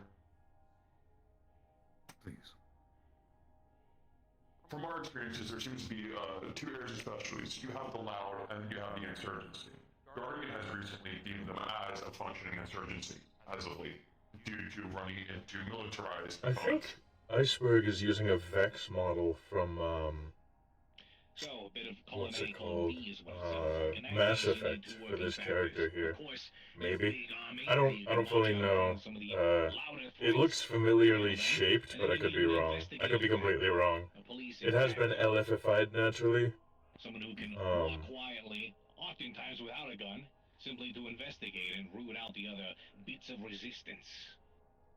Please. From our experiences, there seems to be two areas of specialties. You have the Loud, and you have the insurgency. Guardian has recently deemed them as a functioning insurgency, as of late, due to running into militarized I think Iceberg is using a Vex model from, So, a bit of what's it culinary called? OD is what it sounds like. In that Mass case, you need Effect two for working this factors. character here. Of course, Maybe. big army, I you can don't fully watch out know. for some of the louder It threats, looks familiarly handle them, shaped, and but then I could you be need an wrong. I could be investigative completely factor, wrong. a police It has been factor, LFified naturally. someone who can walk quietly, oftentimes without a gun, simply to investigate and root out the other bits of resistance.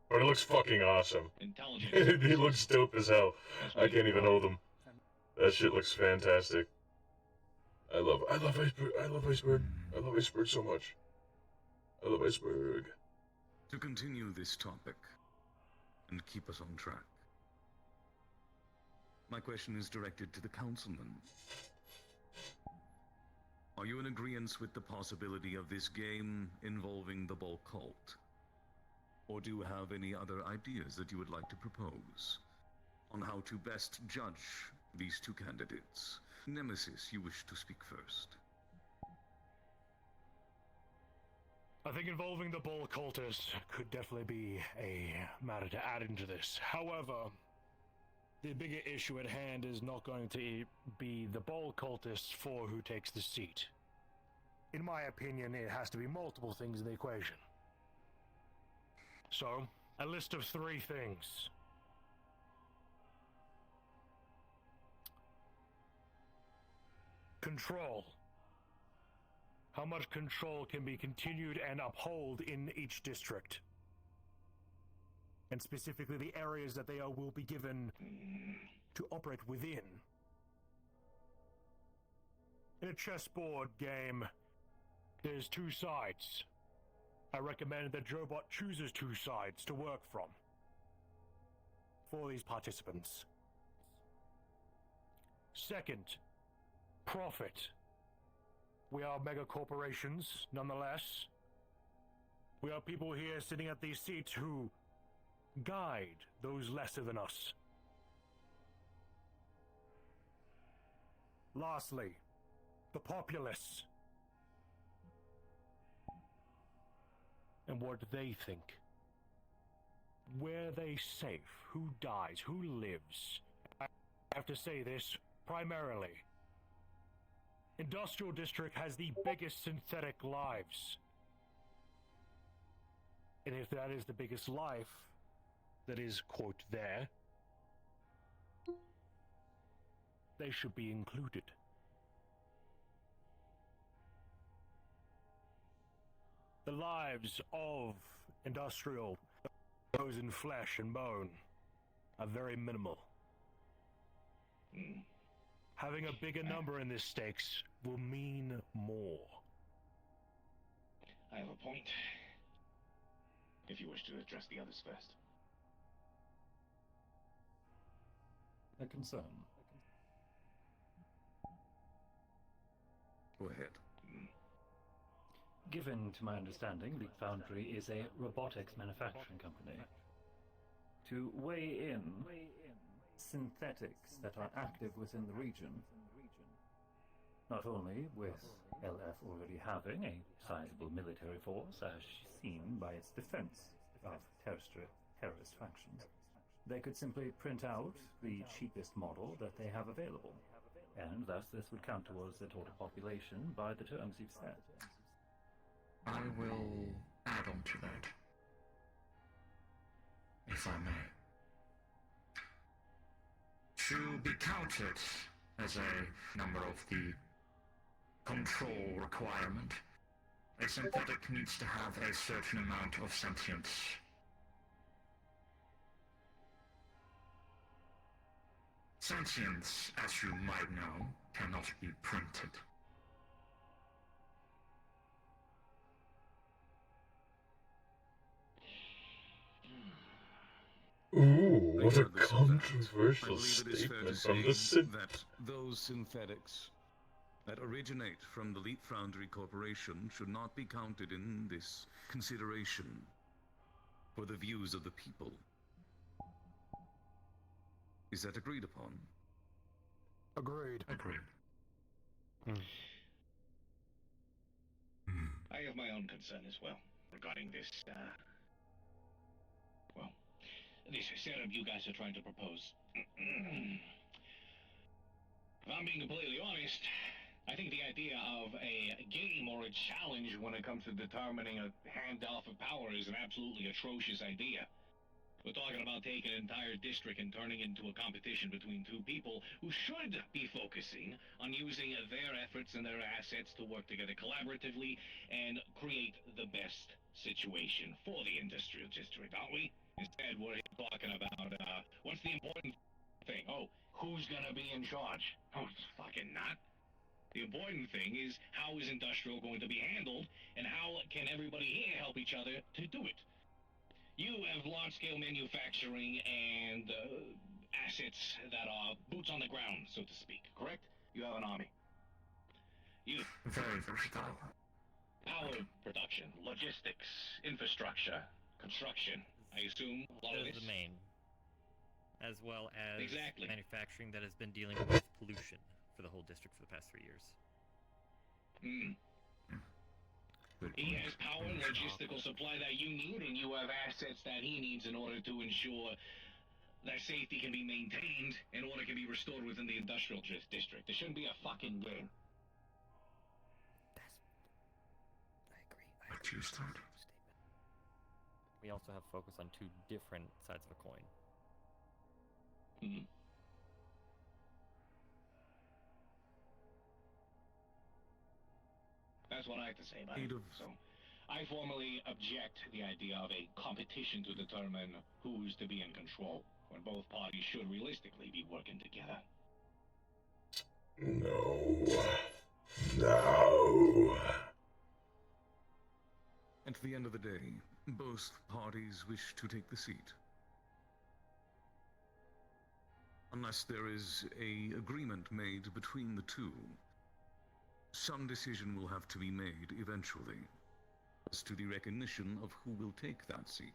But it looks fucking awesome. Intelligence. He looks dope as hell. I can't even hold him. That shit looks fantastic. I love Iceberg. I love Iceberg. I love Iceberg so much. I love Iceberg. To continue this topic and keep us on track, my question is directed to the Councilmen. Are you in agreement with the possibility of this game involving the Ball cult? Or do you have any other ideas that you would like to propose on how to best judge these two candidates? Nemesis, you wish to speak first. I think involving the Ball cultists could definitely be a matter to add into this. However, the bigger issue at hand is not going to be the Ball cultists for who takes the seat. In my opinion, it has to be multiple things in the equation. So, a list of 3 things. Control. How much control can be continued and upheld in each district? And specifically the areas that they will be given to operate within. In a chessboard game, there's 2 sides. I recommend that Jobot chooses two sides to work from for these participants. Second, profit. We are mega corporations, nonetheless. We are people here sitting at these seats who guide those lesser than us. Lastly, the populace. And what do they think? Where are they safe? Who dies? Who lives? I have to say this primarily. Industrial District has the biggest synthetic lives. And if that is the biggest life that is, quote, there, they should be included. The lives of industrial, those in flesh and bone, are very minimal. Having a bigger number in this stakes will mean more. I have a point. If you wish to address the others first. A concern. Go ahead. Given to my understanding, Leap Foundry is a robotics manufacturing company. To weigh in synthetics that are active within the region, not only with LF already having a sizable military force, as seen by its defense of terrorist factions, they could simply print out the cheapest model that they have available, and thus this would count towards the total population by the terms you've set. I will add on to that, if I may. To be counted as a number of the control requirement, a synthetic needs to have a certain amount of sentience. Sentience, as you might know, cannot be printed. Ooh, what a Regardless of that, controversial I believe it is fair to statement from the say Sith. that those synthetics that originate from the Leap Foundry Corporation should not be counted in this consideration for the views of the people. Is that agreed upon? Agreed. Agreed. I have my own concern as well regarding this, this setup you guys are trying to propose. If I'm being completely honest, I think the idea of a game or a challenge when it comes to determining a handoff of power is an absolutely atrocious idea. We're talking about taking an entire district and turning it into a competition between two people who should be focusing on using their efforts and their assets to work together collaboratively and create the best situation for the industrial district, aren't we? Instead, we're talking about, what's the important thing? Oh, who's gonna be in charge? Oh, it's fucking not. The important thing is how is industrial going to be handled, and how can everybody here help each other to do it? You have large-scale manufacturing and assets that are boots on the ground, so to speak, correct? You have an army. You. Very versatile. Power production, logistics, infrastructure, construction. I assume a lot of Those this. are the main, as well as Exactly. manufacturing that has been dealing with pollution for the whole district for the past 3 years. He has power and logistical supply that you need, and you have assets that he needs in order to ensure that safety can be maintained and order can be restored within the industrial district. There shouldn't be a fucking game. I agree. We also have focus on two different sides of a coin. That's what I have to say about it. So, I formally object to the idea of a competition to determine who's to be in control, when both parties should realistically be working together. No. And At the end of the day, both parties wish to take the seat. Unless there is an agreement made between the two, some decision will have to be made eventually as to the recognition of who will take that seat.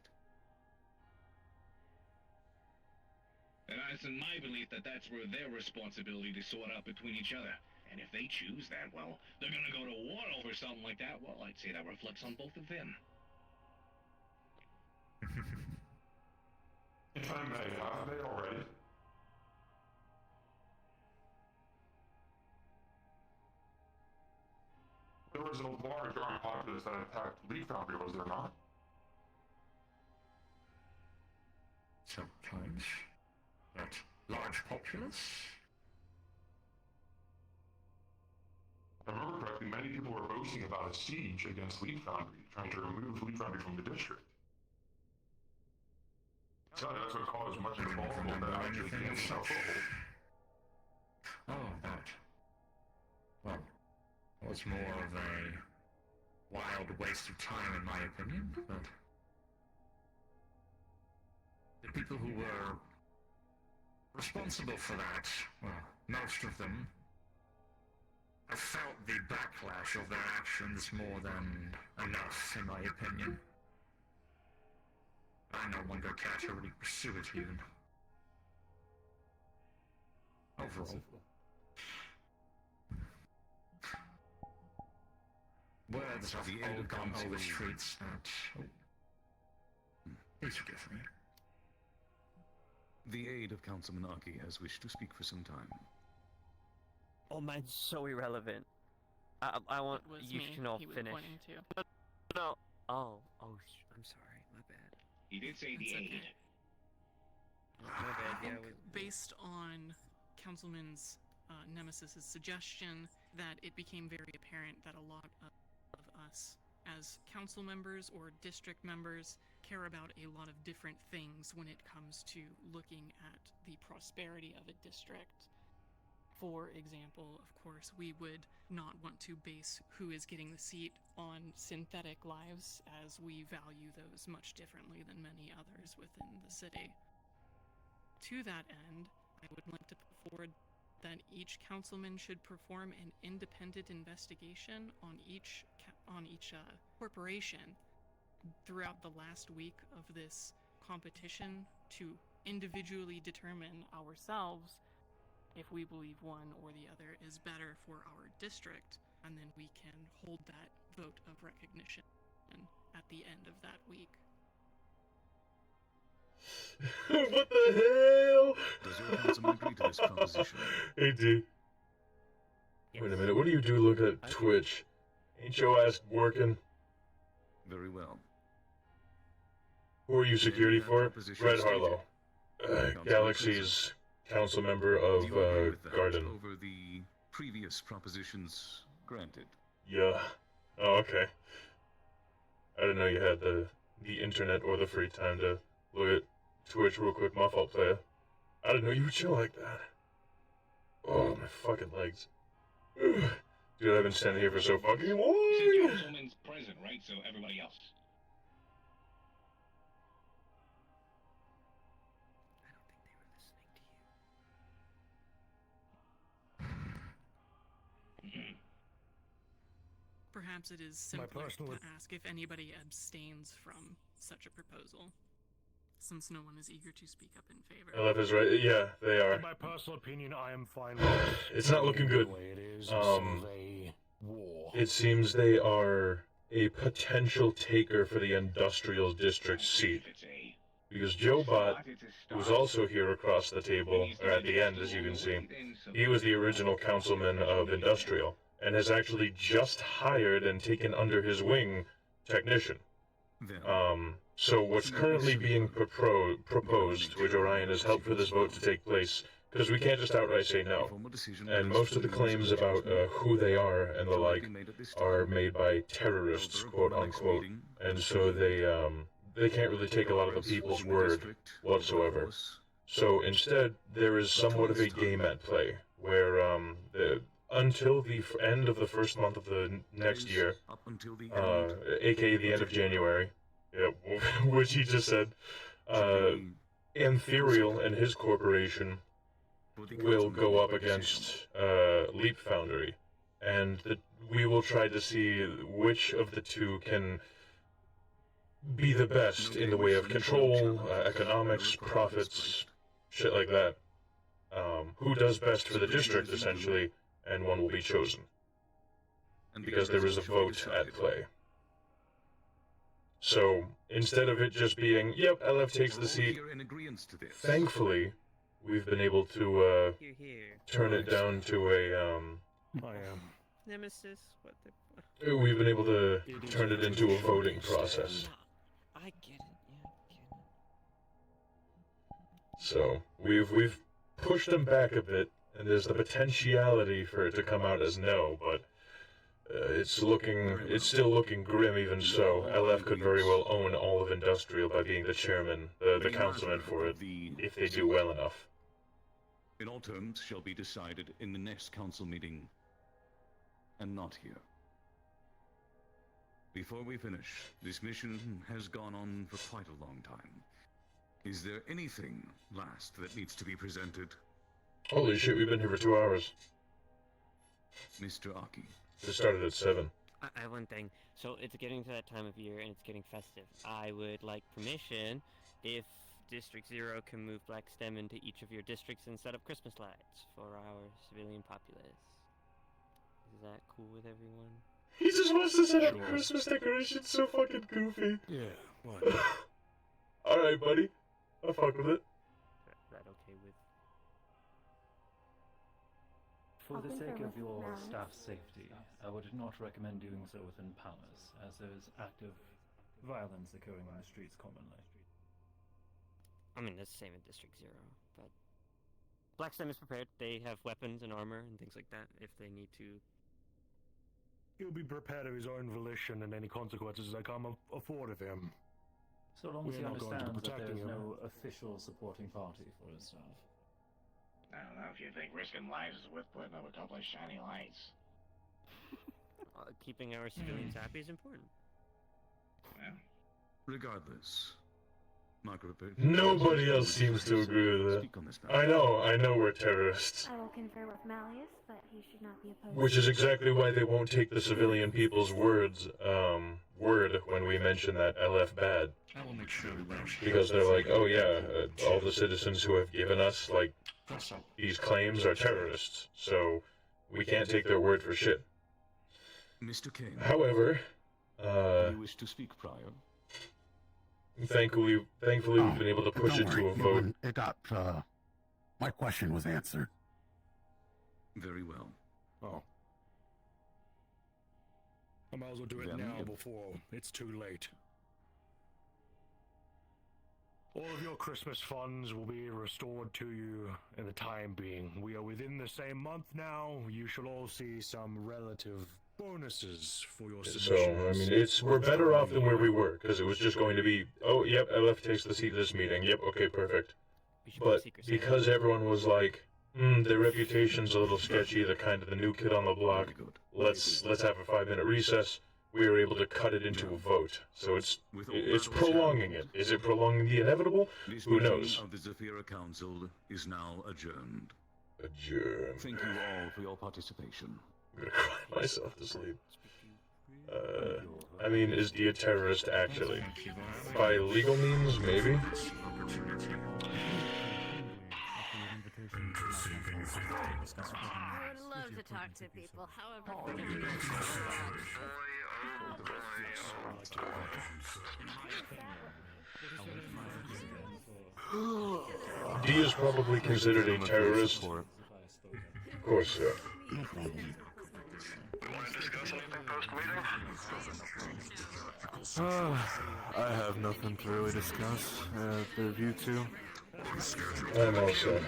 And it's in my belief that that's where their responsibility to sort out between each other. And if they choose that, well, they're gonna go to war over something like that. Well, I'd say that reflects on both of them. If I may, have they already? There was a large armed populace that attacked Leaf Foundry, was there not? Sometimes. That large populace? If I remember correctly, many people were boasting about a siege against Leaf Foundry, trying to remove Leaf Foundry from the district. So that's what caused much of the involvement that actually gained a foothold. Oh, that. Well, it was more of a wild waste of time in my opinion, but the people who were responsible for that, well, most of them, have felt the backlash of their actions more than enough, in my opinion. I no longer care to really pursue it even. Overall. Words have all gone over the streets that... Oh. Please forgive me. The aide of Councilman Aki has wished to speak for some time. Oh, mine's so irrelevant. I want you can all finish. No. Oh, I'm sorry. My bad. He did say the aide. My bad. Yeah. Based on Councilman's Nemesis's suggestion, that it became very apparent that a lot of us, as council members or district members, care about a lot of different things when it comes to looking at the prosperity of a district. For example, of course, we would not want to base who is getting the seat on synthetic lives, as we value those much differently than many others within the city. To that end, I would like to put forward that each councilman should perform an independent investigation on each corporation throughout the last week of this competition to individually determine ourselves if we believe one or the other is better for our district, and then we can hold that vote of recognition at the end of that week. What the hell? Does your councilman agree to this proposition? Hey, dude. Wait a minute, what do you do look at Twitch? Ain't your ass working? Very well. Who are you security for? Red Harlow. Galaxy's council member of, Garden. Over the previous propositions granted. Yeah. Oh, okay. I didn't know you had the internet or the free time to look at Twitch real quick. My fault, player. I didn't know you would chill like that. Oh, my fucking legs. Ugh. Dude, I've been standing here for so fucking long. You said Councilman's present, right? So everybody else. Perhaps it is simpler to ask if anybody abstains from such a proposal, since no one is eager to speak up in favor. LF is right. Yeah, they are. In my personal opinion, I am fine with this. It's not looking good. The way it is, a war. It seems they are a potential taker for the industrial district seat. Because Joe Bott, who's also here across the table, or at the end, as you can see, he was the original councilman of industrial, and has actually just hired and taken under his wing technician. So what's currently being proposed, which Orion has helped for this vote to take place, because we can't just outright say no. And most of the claims about who they are and the like are made by terrorists, quote unquote, and so they can't really take a lot of the people's word whatsoever. So instead, there is somewhat of a game at play, where until the end of the first month of the next year, Up until the end. aka the end of January, yep, which he just said, Antherial and his corporation will go up against Leap Foundry, and we will try to see which of the two can be the best in the way of control, economics, profits, shit like that. Who does best for the district, essentially, and one will be chosen. Because there is a vote at play. So, instead of it just being, yep, LF takes the seat, thankfully, we've been able to turn it down to a, Nemesis, what the... we've been able to turn it into a voting process. I get it, yeah, So, we've pushed them back a bit, and there's the potentiality for it to come out as no, but it's still looking grim even so. LF could very well own all of Industrial by being the chairman, the councilman for it, if they do well enough. In all terms shall be decided in the next council meeting, and not here. Before we finish, this mission has gone on for quite a long time. Is there anything last that needs to be presented? Holy shit, we've been here for 2 hours. Mr. Aki. It started at 7. I have one thing. So it's getting to that time of year and it's getting festive. I would like permission if District 0 can move Black STEM into each of your districts and set up Christmas lights for our civilian populace. Is that cool with everyone? He just wants to set up Christmas decorations, so fucking goofy. Yeah, what? Alright, buddy. I'll fuck with it. Is that okay with... For the sake of your staff's safety, I would not recommend doing so within Palace, as there is active violence occurring on the streets commonly. I mean, that's the same in District 0, but... Black STEM is prepared. They have weapons and armor and things like that if they need to. He'll be prepared of his own volition and any consequences that come afforded him. So long as he We're not going to be understands that protecting there is him. no official supporting party for his staff. I don't know if you think risking lives is worth putting up a couple of shiny lights. Keeping our civilians happy is important. Well, regardless, Nobody else seems to agree with that. I know we're terrorists. I will confer with Malleus, but he should not be opposed. Which is exactly why they won't take the civilian people's word when we mention that LF bad. I will make sure Because they're like, oh yeah, all the citizens who have given us, like, these claims are terrorists, so we can't take their word for shit. Mr. Kane. However, you wish to speak prior? Thankfully we've been able to push it Don't to worry, a vote. It got, my question was answered. Very well. Oh. I might as well do it now before it's too late. All of your Christmas funds will be restored to you in the time being. We are within the same month now. You shall all see some relative bonuses for your submissions. So, we're better off than where we were, because it was just going to be, oh, yep, LF takes the seat this meeting, yep, okay, perfect. But because everyone was like, their reputation's a little sketchy, they're kind of the new kid on the block, let's have a 5-minute recess, we were able to cut it into a vote. So it's prolonging it. Is it prolonging the inevitable? Who knows? Of the Zafira Council is now adjourned. Adjourned. Thank you all for your participation. I'm gonna cry myself to sleep. I mean, is he a terrorist actually? By legal means, maybe? I would love to talk to people, however... D is probably considered a terrorist. Of course, sir. I have nothing to really discuss. The you two. I'm also.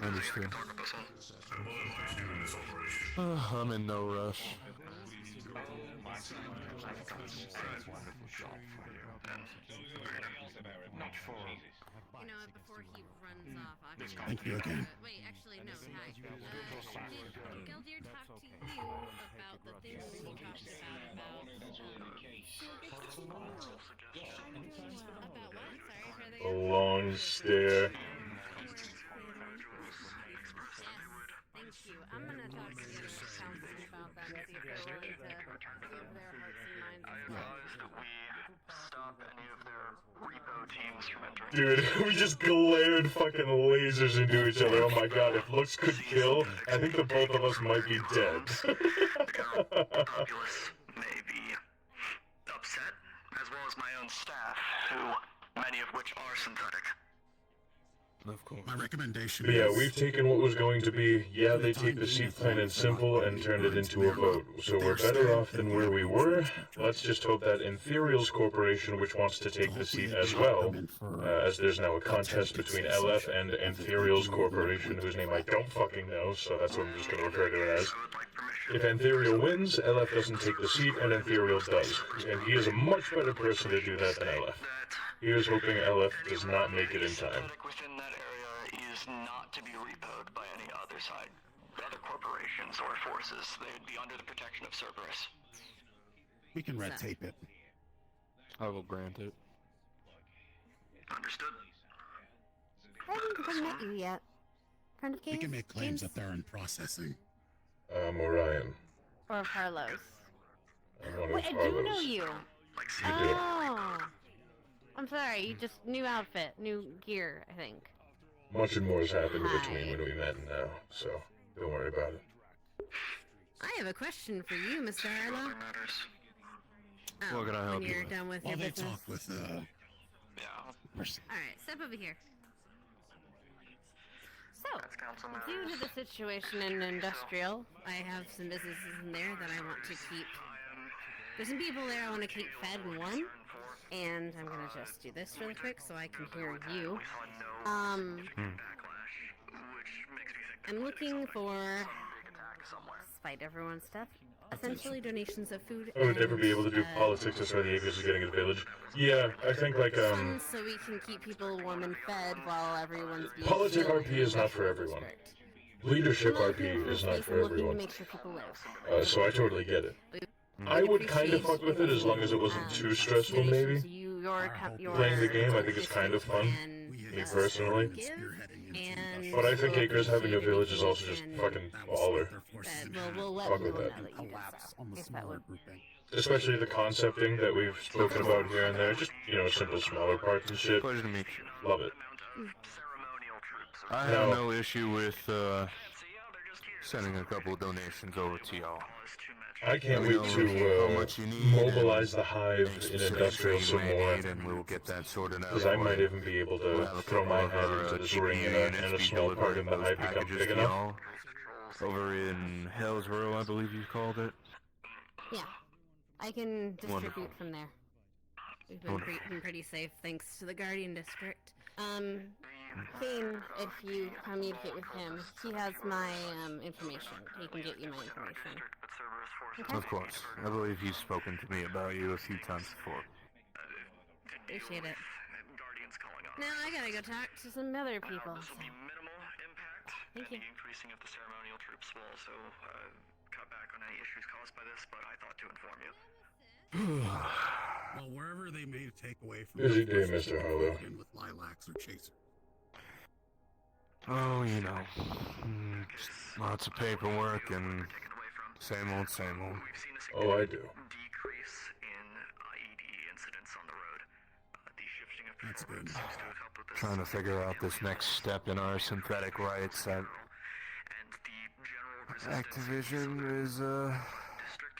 Understood. I'm in no rush. you know, before he runs off, I'll Thank you again. Wait, actually, no, hi. Did Geldir talk to you about the thing we talked about about what? Sorry, try that A again. long stare. Thank you. I'm gonna talk to the other councilmen about that and see if they're willing to give their hearts and minds as well. We stop any of their repo teams from entering. Dude, we just glared fucking lasers into each other. Oh my god, if looks could kill, I think the both of us might be dead. Populace may be upset, as well as my own staff, who many of which are synthetic. Of course. My recommendation But yeah, is... we've taken what was going to be, yeah, they take the seat plain and simple, and turned it into a vote. So we're better off than where we were. Let's just hope that Inferials Corporation, which wants to take the seat as well, as there's now a contest between LF and Inferials Corporation, whose name I don't fucking know, so that's what I'm just going to refer to it as. If Inferial wins, LF doesn't take the seat, and Inferials does. And he is a much better person to do that than LF. Here's hoping LF does not make it in time. Within that area is not to be repoed by any other side. Other corporations or forces, they would be under the protection of Cerberus. We can red tape it. I will grant it. Understood. I haven't met you yet. Friend of King's? We can make claims that they're in processing. Orion. Or of Harlow's. I'm one of Wait, I do know Harlow's. you. You do. Oh. I'm sorry, you just new outfit, new gear, I think. Much and more has happened between when we met and now, so don't worry about it. I have a question for you, Mr. Harlow. Oh, What can I help when you you're with? done with While your they business. talk with, Alright, step over here. So, due to the situation in Industrial, I have some businesses in there that I want to keep. There's some people there I want to keep fed and warm. And I'm gonna just do this really quick so I can hear you. I'm looking for, despite everyone's stuff, essentially donations of food. I would never be able to do politics as far as the Aegis is getting a village. Yeah, I think like funds so we can keep people warm and fed while everyone's being politic filled RP is not for everyone. Leadership RP is not for everyone. Make sure people live. So I totally get it. I would kind of fuck with it as long as it wasn't too stressful, maybe. Playing the game, I think it's kind of fun, me personally. But I think Acres having a village is also just fucking baller. Fuck with that. Especially the concepting that we've spoken about here and there, just, you know, simple smaller parts and shit. Pleasure to meet you. Love it. I have no issue with sending a couple of donations over to y'all. I can't wait to mobilize the hive in Industrial some more, and we'll get that sorted out. because I might even be able to throw my hand into this ring and a small part of the hive become big enough. Over in Hell's Row, I believe you called it. Yeah, I can distribute Wonderful. from there. We've been pretty safe thanks to the Guardian District. Kane, if you communicate with him, he has my information. He can get you my information. Okay. Of course. I believe he's spoken to me about you a few times before. Appreciate it. Now I gotta go talk to some other people. This will be minimal impact. Thank you. The increasing of the ceremonial troops will also cut back on any issues caused by this, but I thought to inform you. Well, wherever they may take away from Busy day, Mr. Harlow. with Lilacs or Chaser. Oh, you know, just lots of paperwork and same old, same old. Oh, I do. Decrease in IED incidents on the road. The shifting of That's good. seems to have helped with this. Trying to figure out this next step in our synthetic rights. And the general Activision is, district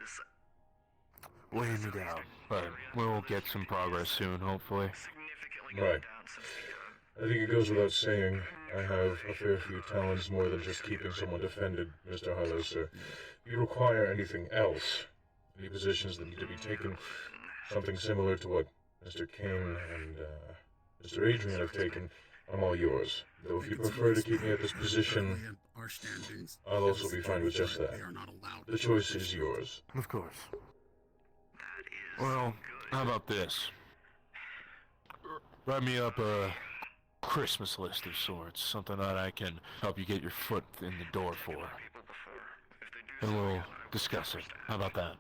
is weighing me down, but we'll get some progress soon, hopefully. Right. I think it goes without saying, I have a fair few talents more than just keeping someone defended, Mr. Harlow, sir. If you require anything else, any positions that need to be taken, something similar to what Mr. Kane and Mr. Adrian have taken, I'm all yours. Though if you prefer to keep me at this position, I'll also be fine with just that. The choice is yours. Of course. Well, how about this? write me up a Christmas list of sorts, something that I can help you get your foot in the door for. And we'll discuss it. How about that?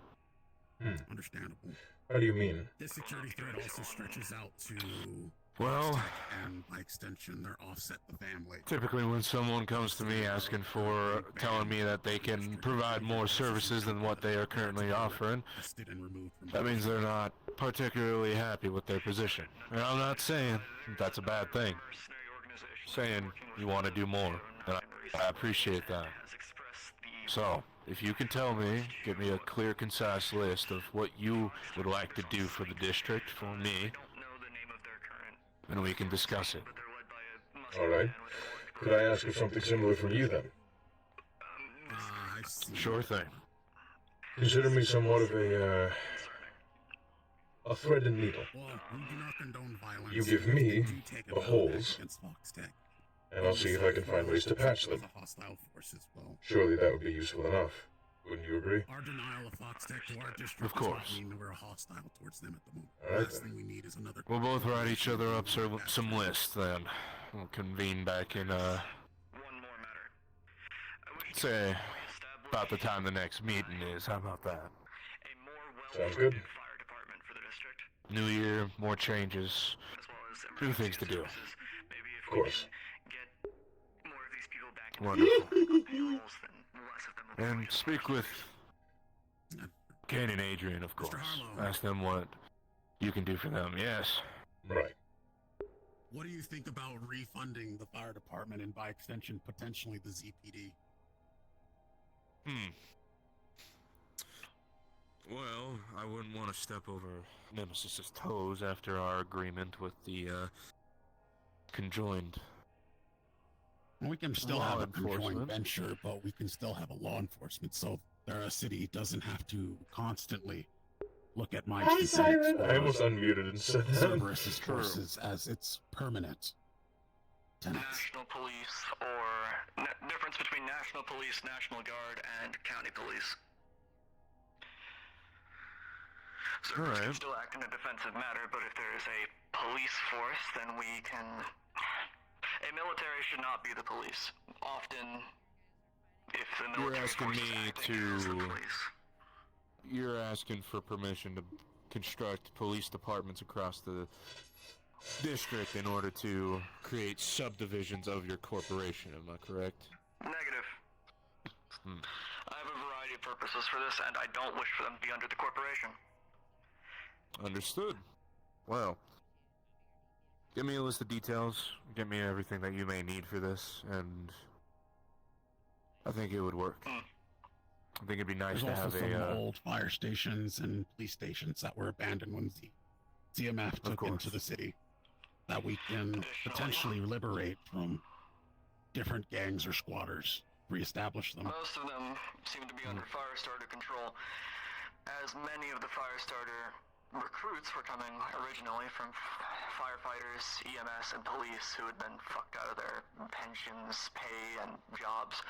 Understandable. How do you mean? This security threat also stretches out to Well, and by extension, their offset the family. typically when someone comes to me asking for, telling me that they can provide more services than what they are currently offering, that means they're not particularly happy with their position. And I'm not saying that's a bad thing. Saying you want to do more, and I appreciate that. So, if you can tell me, give me a clear, concise list of what you would like to do for the district, for me, and we can discuss it. Alright. Could I ask for something similar from you then? I see. Sure thing. Consider me somewhat of a thread and needle. Well, we do not condone violence. You give me We take it the out holes, against Fox Tech. and I'll see if I can find ways to patch them. A hostile force as well. Surely that would be useful enough. Wouldn't you agree? Our denial of Fox Tech to our district Of course. does not mean we're hostile towards them at the moment. All right, Last thing we need is another. We'll both write each other up some lists then. We'll convene back in, say, about the time the next meeting is. How about that? Sounds good. New year, more changes, new things to do. Of course. Wonderful. And speak with Kane and Adrian, of course. Ask them what you can do for them. Yes. Right. What do you think about refunding the fire department and by extension potentially the ZPD? Well, I wouldn't want to step over Nemesis's toes after our agreement with the, conjoined We can still law have a conjoined enforcement. venture, but we can still have a law enforcement, so our city doesn't have to constantly look at my I almost unmuted and said that. Cerberus's forces as its permanent tenants. National police, or difference between national police, National Guard, and county police. Cerberus can still act in a defensive manner, but if there is a police force, then we can... A military should not be the police. Often, if the You're military asking force is me acting as the to... police. You're asking for permission to construct police departments across the district in order to create subdivisions of your corporation, am I correct? Negative. I have a variety of purposes for this, and I don't wish for them to be under the corporation. Understood. Well, give me a list of details, give me everything that you may need for this, and I think it would work. I think it'd be nice There's to also have some a, old fire stations and police stations that were abandoned when CMF took into the city that we can potentially liberate from different gangs or squatters, reestablish them. Most of them seem to be under Firestarter control, as many of the Firestarter recruits were coming originally from firefighters, EMS, and police who had been fucked out of their pensions, pay, and jobs.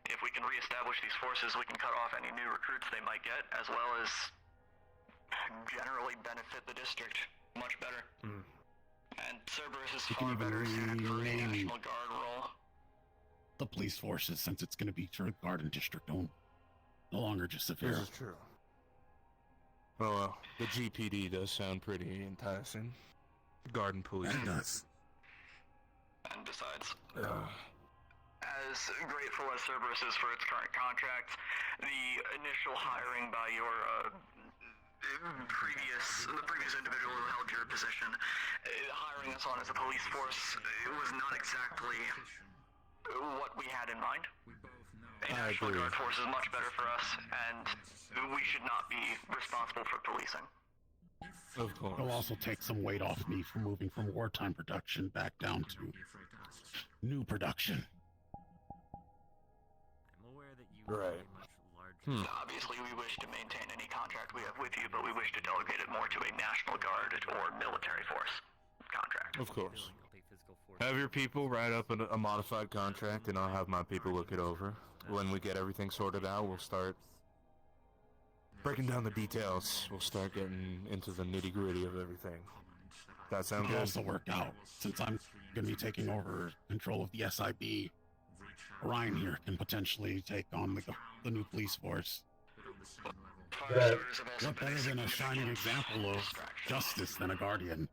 If we can reestablish these forces, we can cut off any new recruits they might get, as well as generally benefit the district much better. And Cerberus is We can far even better suited for a rename National Guard role. the police forces since it's going to be Garden District owned. No longer just a fair. This is true. Well, the GPD does sound pretty enticing. Garden police. It does. And besides, as grateful as Cerberus is for its current contract, the initial hiring by your the previous individual who held your position, hiring us on as a police force, it was not exactly what we had in mind. A National Guard force is much better for us, and we should not be responsible for policing. Of course. It'll also take some weight off me from moving from wartime production back down to new production. Right. Obviously, we wish to maintain any contract we have with you, but we wish to delegate it more to a National Guard or military force contract. Of course. Have your people write up a modified contract, and I'll have my people look it over. When we get everything sorted out, we'll start breaking down the details, we'll start getting into the nitty-gritty of everything. That sound It good? also work out, since I'm going to be taking over control of the SIB. Orion here can potentially take on the new police force. That, What better than a shining example of justice than a guardian?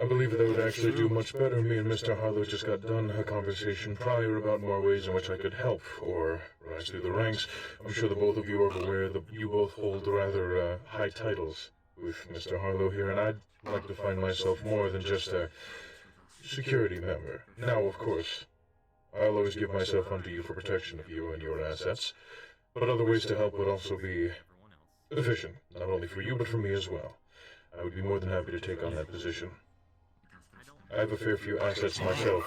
I believe that would actually do much better. Me and Mr. Harlow just got done a conversation prior about more ways in which I could help or rise through the ranks. I'm sure the both of you are aware that you both hold rather high titles with Mr. Harlow here, and I'd like to find myself more than just a security member. Now, of course, I'll always give myself unto you for protection of you and your assets, but other ways to help would also be efficient, not only for you but for me as well. I would be more than happy to take on that position. I have a fair few assets myself.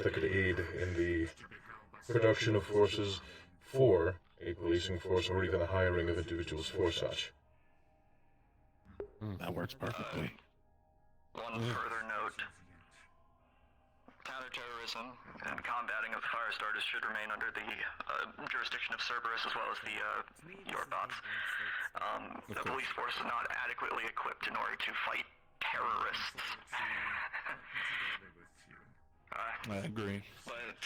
That could aid in the production of forces for a policing force or even the hiring of individuals for such. That works perfectly. One further note. Counterterrorism and combating of fire starters should remain under the jurisdiction of Cerberus as well as the your bots. The police force is not adequately equipped in order to fight terrorists. I agree. But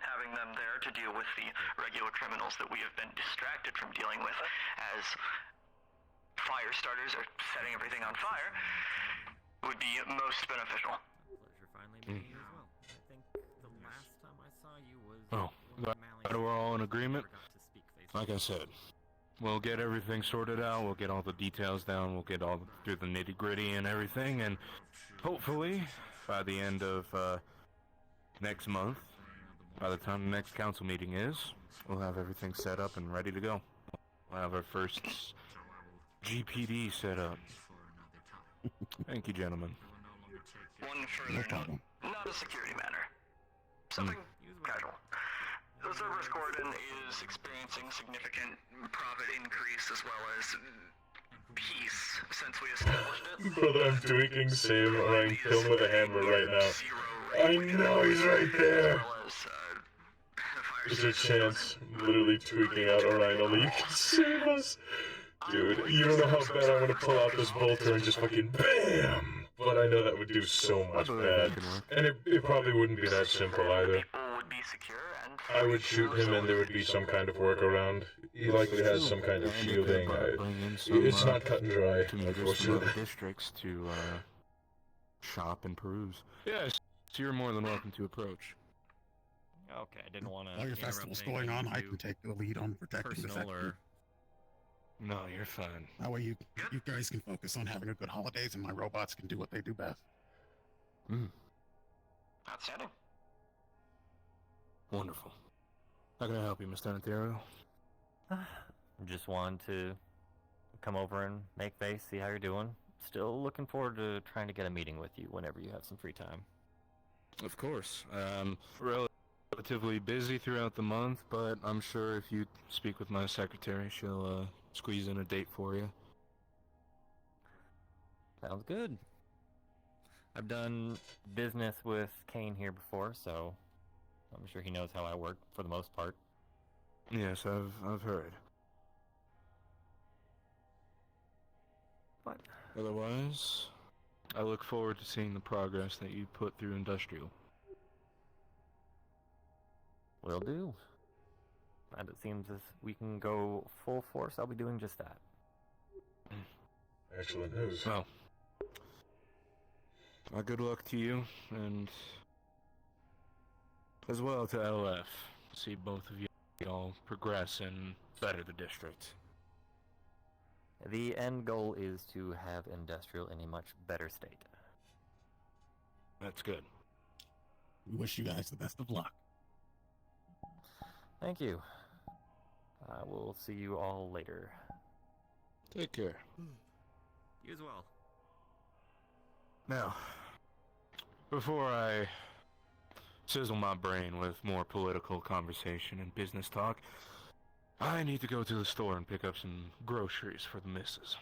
having them there to deal with the regular criminals that we have been distracted from dealing with as fire starters are setting everything on fire would be most beneficial. Pleasure finally meeting you as well. I think the last time I saw you was... Oh, glad we're all in agreement. Like I said, we'll get everything sorted out, we'll get all the details down, we'll get all through the nitty-gritty and everything, and hopefully, by the end of next month, by the time the next council meeting is, we'll have everything set up and ready to go. We'll have our first GPD set up. Thank you, gentlemen. One further note, not a security matter. Something casual. The Cerberus Cordon is experiencing significant profit increase as well as peace since we established it. Brother, I'm tweaking Sam Orion kill him with a hammer right now. I know he's right there. There's a chance, I'm literally tweaking out Orion, only you can save us. Dude, you don't know how bad I want to pull out this bolter and just fucking BAM! But I know that would do so much bad. And it probably wouldn't be that simple either. I would shoot him and there would be some kind of workaround. He likely has some kind of shielding. It's not cut and dry, unfortunately. Districts to shop and peruse. Yes, so you're more than welcome to approach. Okay, I didn't want to. While your festival's going on, I can take the lead on protecting the section. No, you're fine. That way you guys can focus on having a good holidays and my robots can do what they do best. Outstanding. Wonderful. How can I help you, Mr. Ontario? Just wanted to come over and make face, see how you're doing. Still looking forward to trying to get a meeting with you whenever you have some free time. Of course. Relatively busy throughout the month, but I'm sure if you speak with my secretary, she'll squeeze in a date for you. Sounds good. I've done business with Kane here before, so I'm sure he knows how I work for the most part. Yes, I've heard. But otherwise, I look forward to seeing the progress that you put through industrial. Will do. And it seems as we can go full force, I'll be doing just that. Excellent news. Well, good luck to you, and as well to LF. See both of you all progress and better the district. The end goal is to have industrial in a much better state. That's good. We wish you guys the best of luck. Thank you. I will see you all later. Take care. You as well. Now, before I sizzle my brain with more political conversation and business talk, I need to go to the store and pick up some groceries for the missus.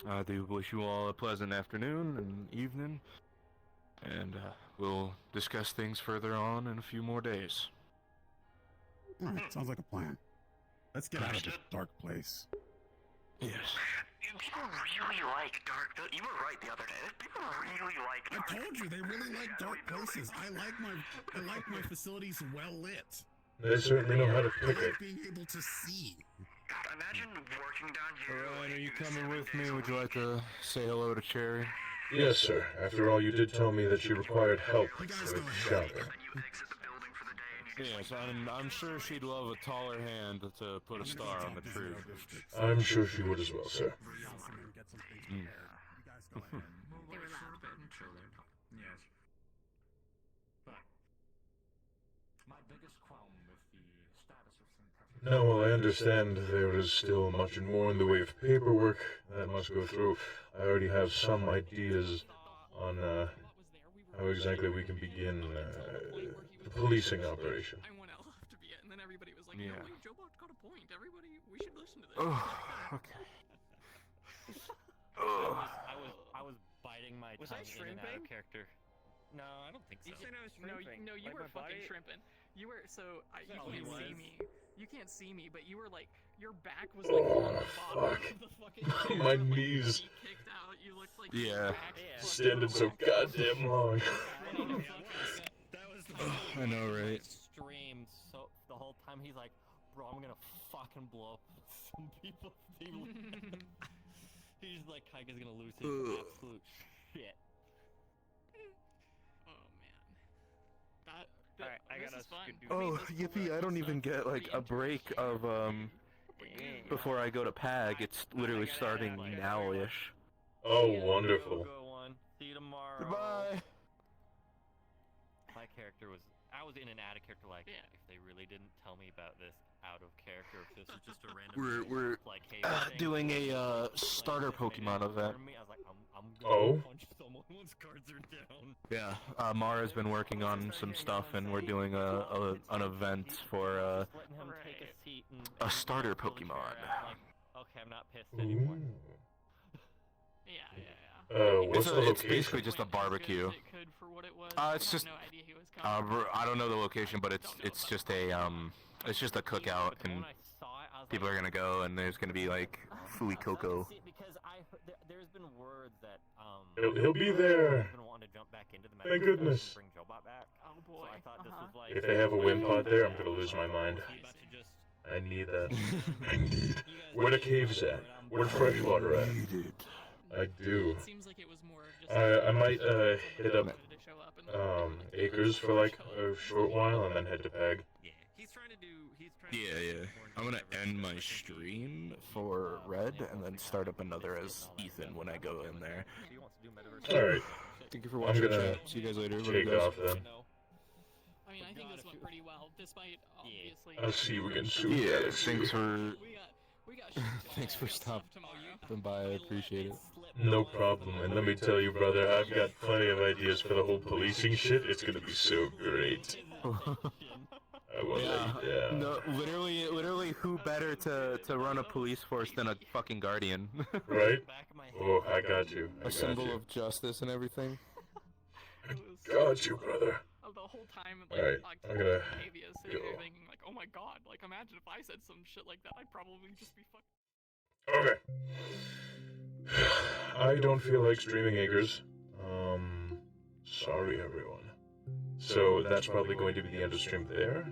I do wish you all a pleasant afternoon and evening, and we'll discuss things further on in a few more days. All right, sounds like a plan. Let's get out of this dark place. Yes. People really like dark. You were right the other day. People really like I dark. told you they really like dark places. I like my facilities well lit. They certainly know how to I pick it. like being able to see. God, imagine working down here. Ryan, are you coming with me? Would you like to say hello to Cherry? Yes, sir. After all, you did tell me that she required help with shopping. Yes, I'm sure she'd love a taller hand to put a star on the tree. I'm sure she would as well, sir. Mm. They were loud. Yes. But my biggest qualm with the status of St. Now, while I understand there is still much more in the way of paperwork that must go through, I already have some ideas on how exactly we can begin the policing operation. I want Elf to be it, and then everybody was like, Yeah. "No, wait, Jobot got a point. Everybody, we should listen to this." Oh, okay. I was biting my Was tongue I in and out shrimping? of character. No, I don't think so. You said I was No, shrimping. no, you Like were my fucking body? shrimping. You were you Oh, he can't see was? me. You can't see me, but you were like your back was like on the bottom fuck. of the fucking chair. My with, like, knees. feet kicked out. You looked like Yeah. your back Standing so goddamn long. That was I know, right? Stream so the whole time he's like, bro, I'm gonna fucking blow up some people. He's like, Kaika's gonna lose his absolute shit. Oh man, that. Alright, I this gotta is fun. Oh, yippee, I don't even get like a break of before I go to PAG. It's literally starting now-ish. Oh, wonderful. Go one. See you tomorrow. Goodbye. My character was. I was in and out of character. Like, if they really didn't tell me about this out of character, if this was just a random. We're like, hey, doing a starter Pokemon event. I was like, I'm Oh. gonna punch someone once cards are down. Yeah, Mara's been working on some stuff, and we're doing an event for Letting him take a seat and a starter Pokemon. I'm like, okay, I'm not pissed anymore. Yeah. What's the It's location? basically just a barbecue. It's just I don't know the location, but it's just a cookout, and people are gonna go, and there's gonna be like Fui Coco. Because there's been word that He'll be there. I've been wanting to jump back into the Thank Medical goodness. Force and bring Jobot back. Oh boy. So I thought this was like. If they have a Wimpod there, I'm gonna lose my mind. I need that. I need. Where the caves at? Where the freshwater at? I do. It seems like it was more of just. I might hit up Acres for like a short while and then head to PAG. He's trying to do. Yeah. I'm gonna end my stream for Red, and then start up another as Ethan when I go in there. Alright. Thank you for watching. I'm gonna chat. See you guys later. Love take you guys. off then. I mean, I think this went pretty well, despite obviously. I'll see you again soon. Yeah, guys. thanks for We got thanks for stopping by. I appreciate it. No problem. And let me tell you, brother, I've got plenty of ideas for the whole policing shit. It's gonna be so great. I won't let you down. No, literally, who better to run a police force than a fucking guardian? Right? Oh, I got you. I A got symbol you. of justice and everything. Got you, brother. The whole time, Alright, I'm gonna Octavia sitting there go. thinking, like, oh my god, like, imagine if I said some shit like that, I'd probably just be fucking. Okay. I don't feel like streaming Acres. Sorry everyone. So that's probably going to be the end of stream there.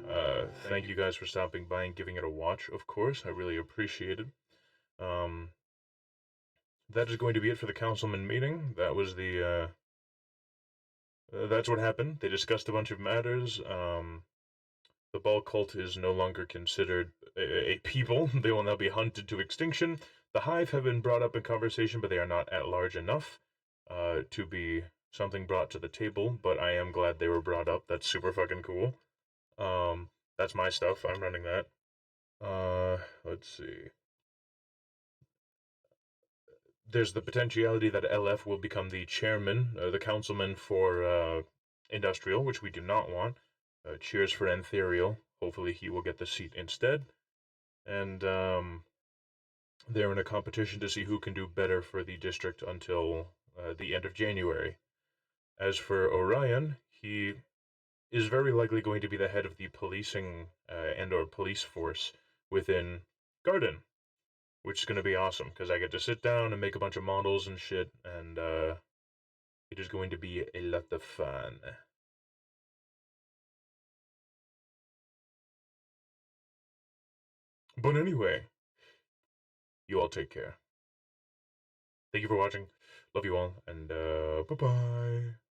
Thank you guys for stopping by and giving it a watch, of course. I really appreciate it. That is going to be it for the Councilmen meeting. That was the, that's what happened. They discussed a bunch of matters. The Ball cult is no longer considered a people. They will now be hunted to extinction. The Hive have been brought up in conversation, but they are not at large enough to be something brought to the table. But I am glad they were brought up. That's super fucking cool. That's my stuff. I'm running that. Let's see. There's the potentiality that LF will become the chairman, the councilman for Industrial, which we do not want. Cheers for Antherial. Hopefully he will get the seat instead. And they're in a competition to see who can do better for the district until the end of January. As for Orion, he is very likely going to be the head of the policing and/or police force within Garden, which is going to be awesome because I get to sit down and make a bunch of models and shit, and it is going to be a lot of fun. But anyway, you all take care. Thank you for watching. Love you all, and bye-bye.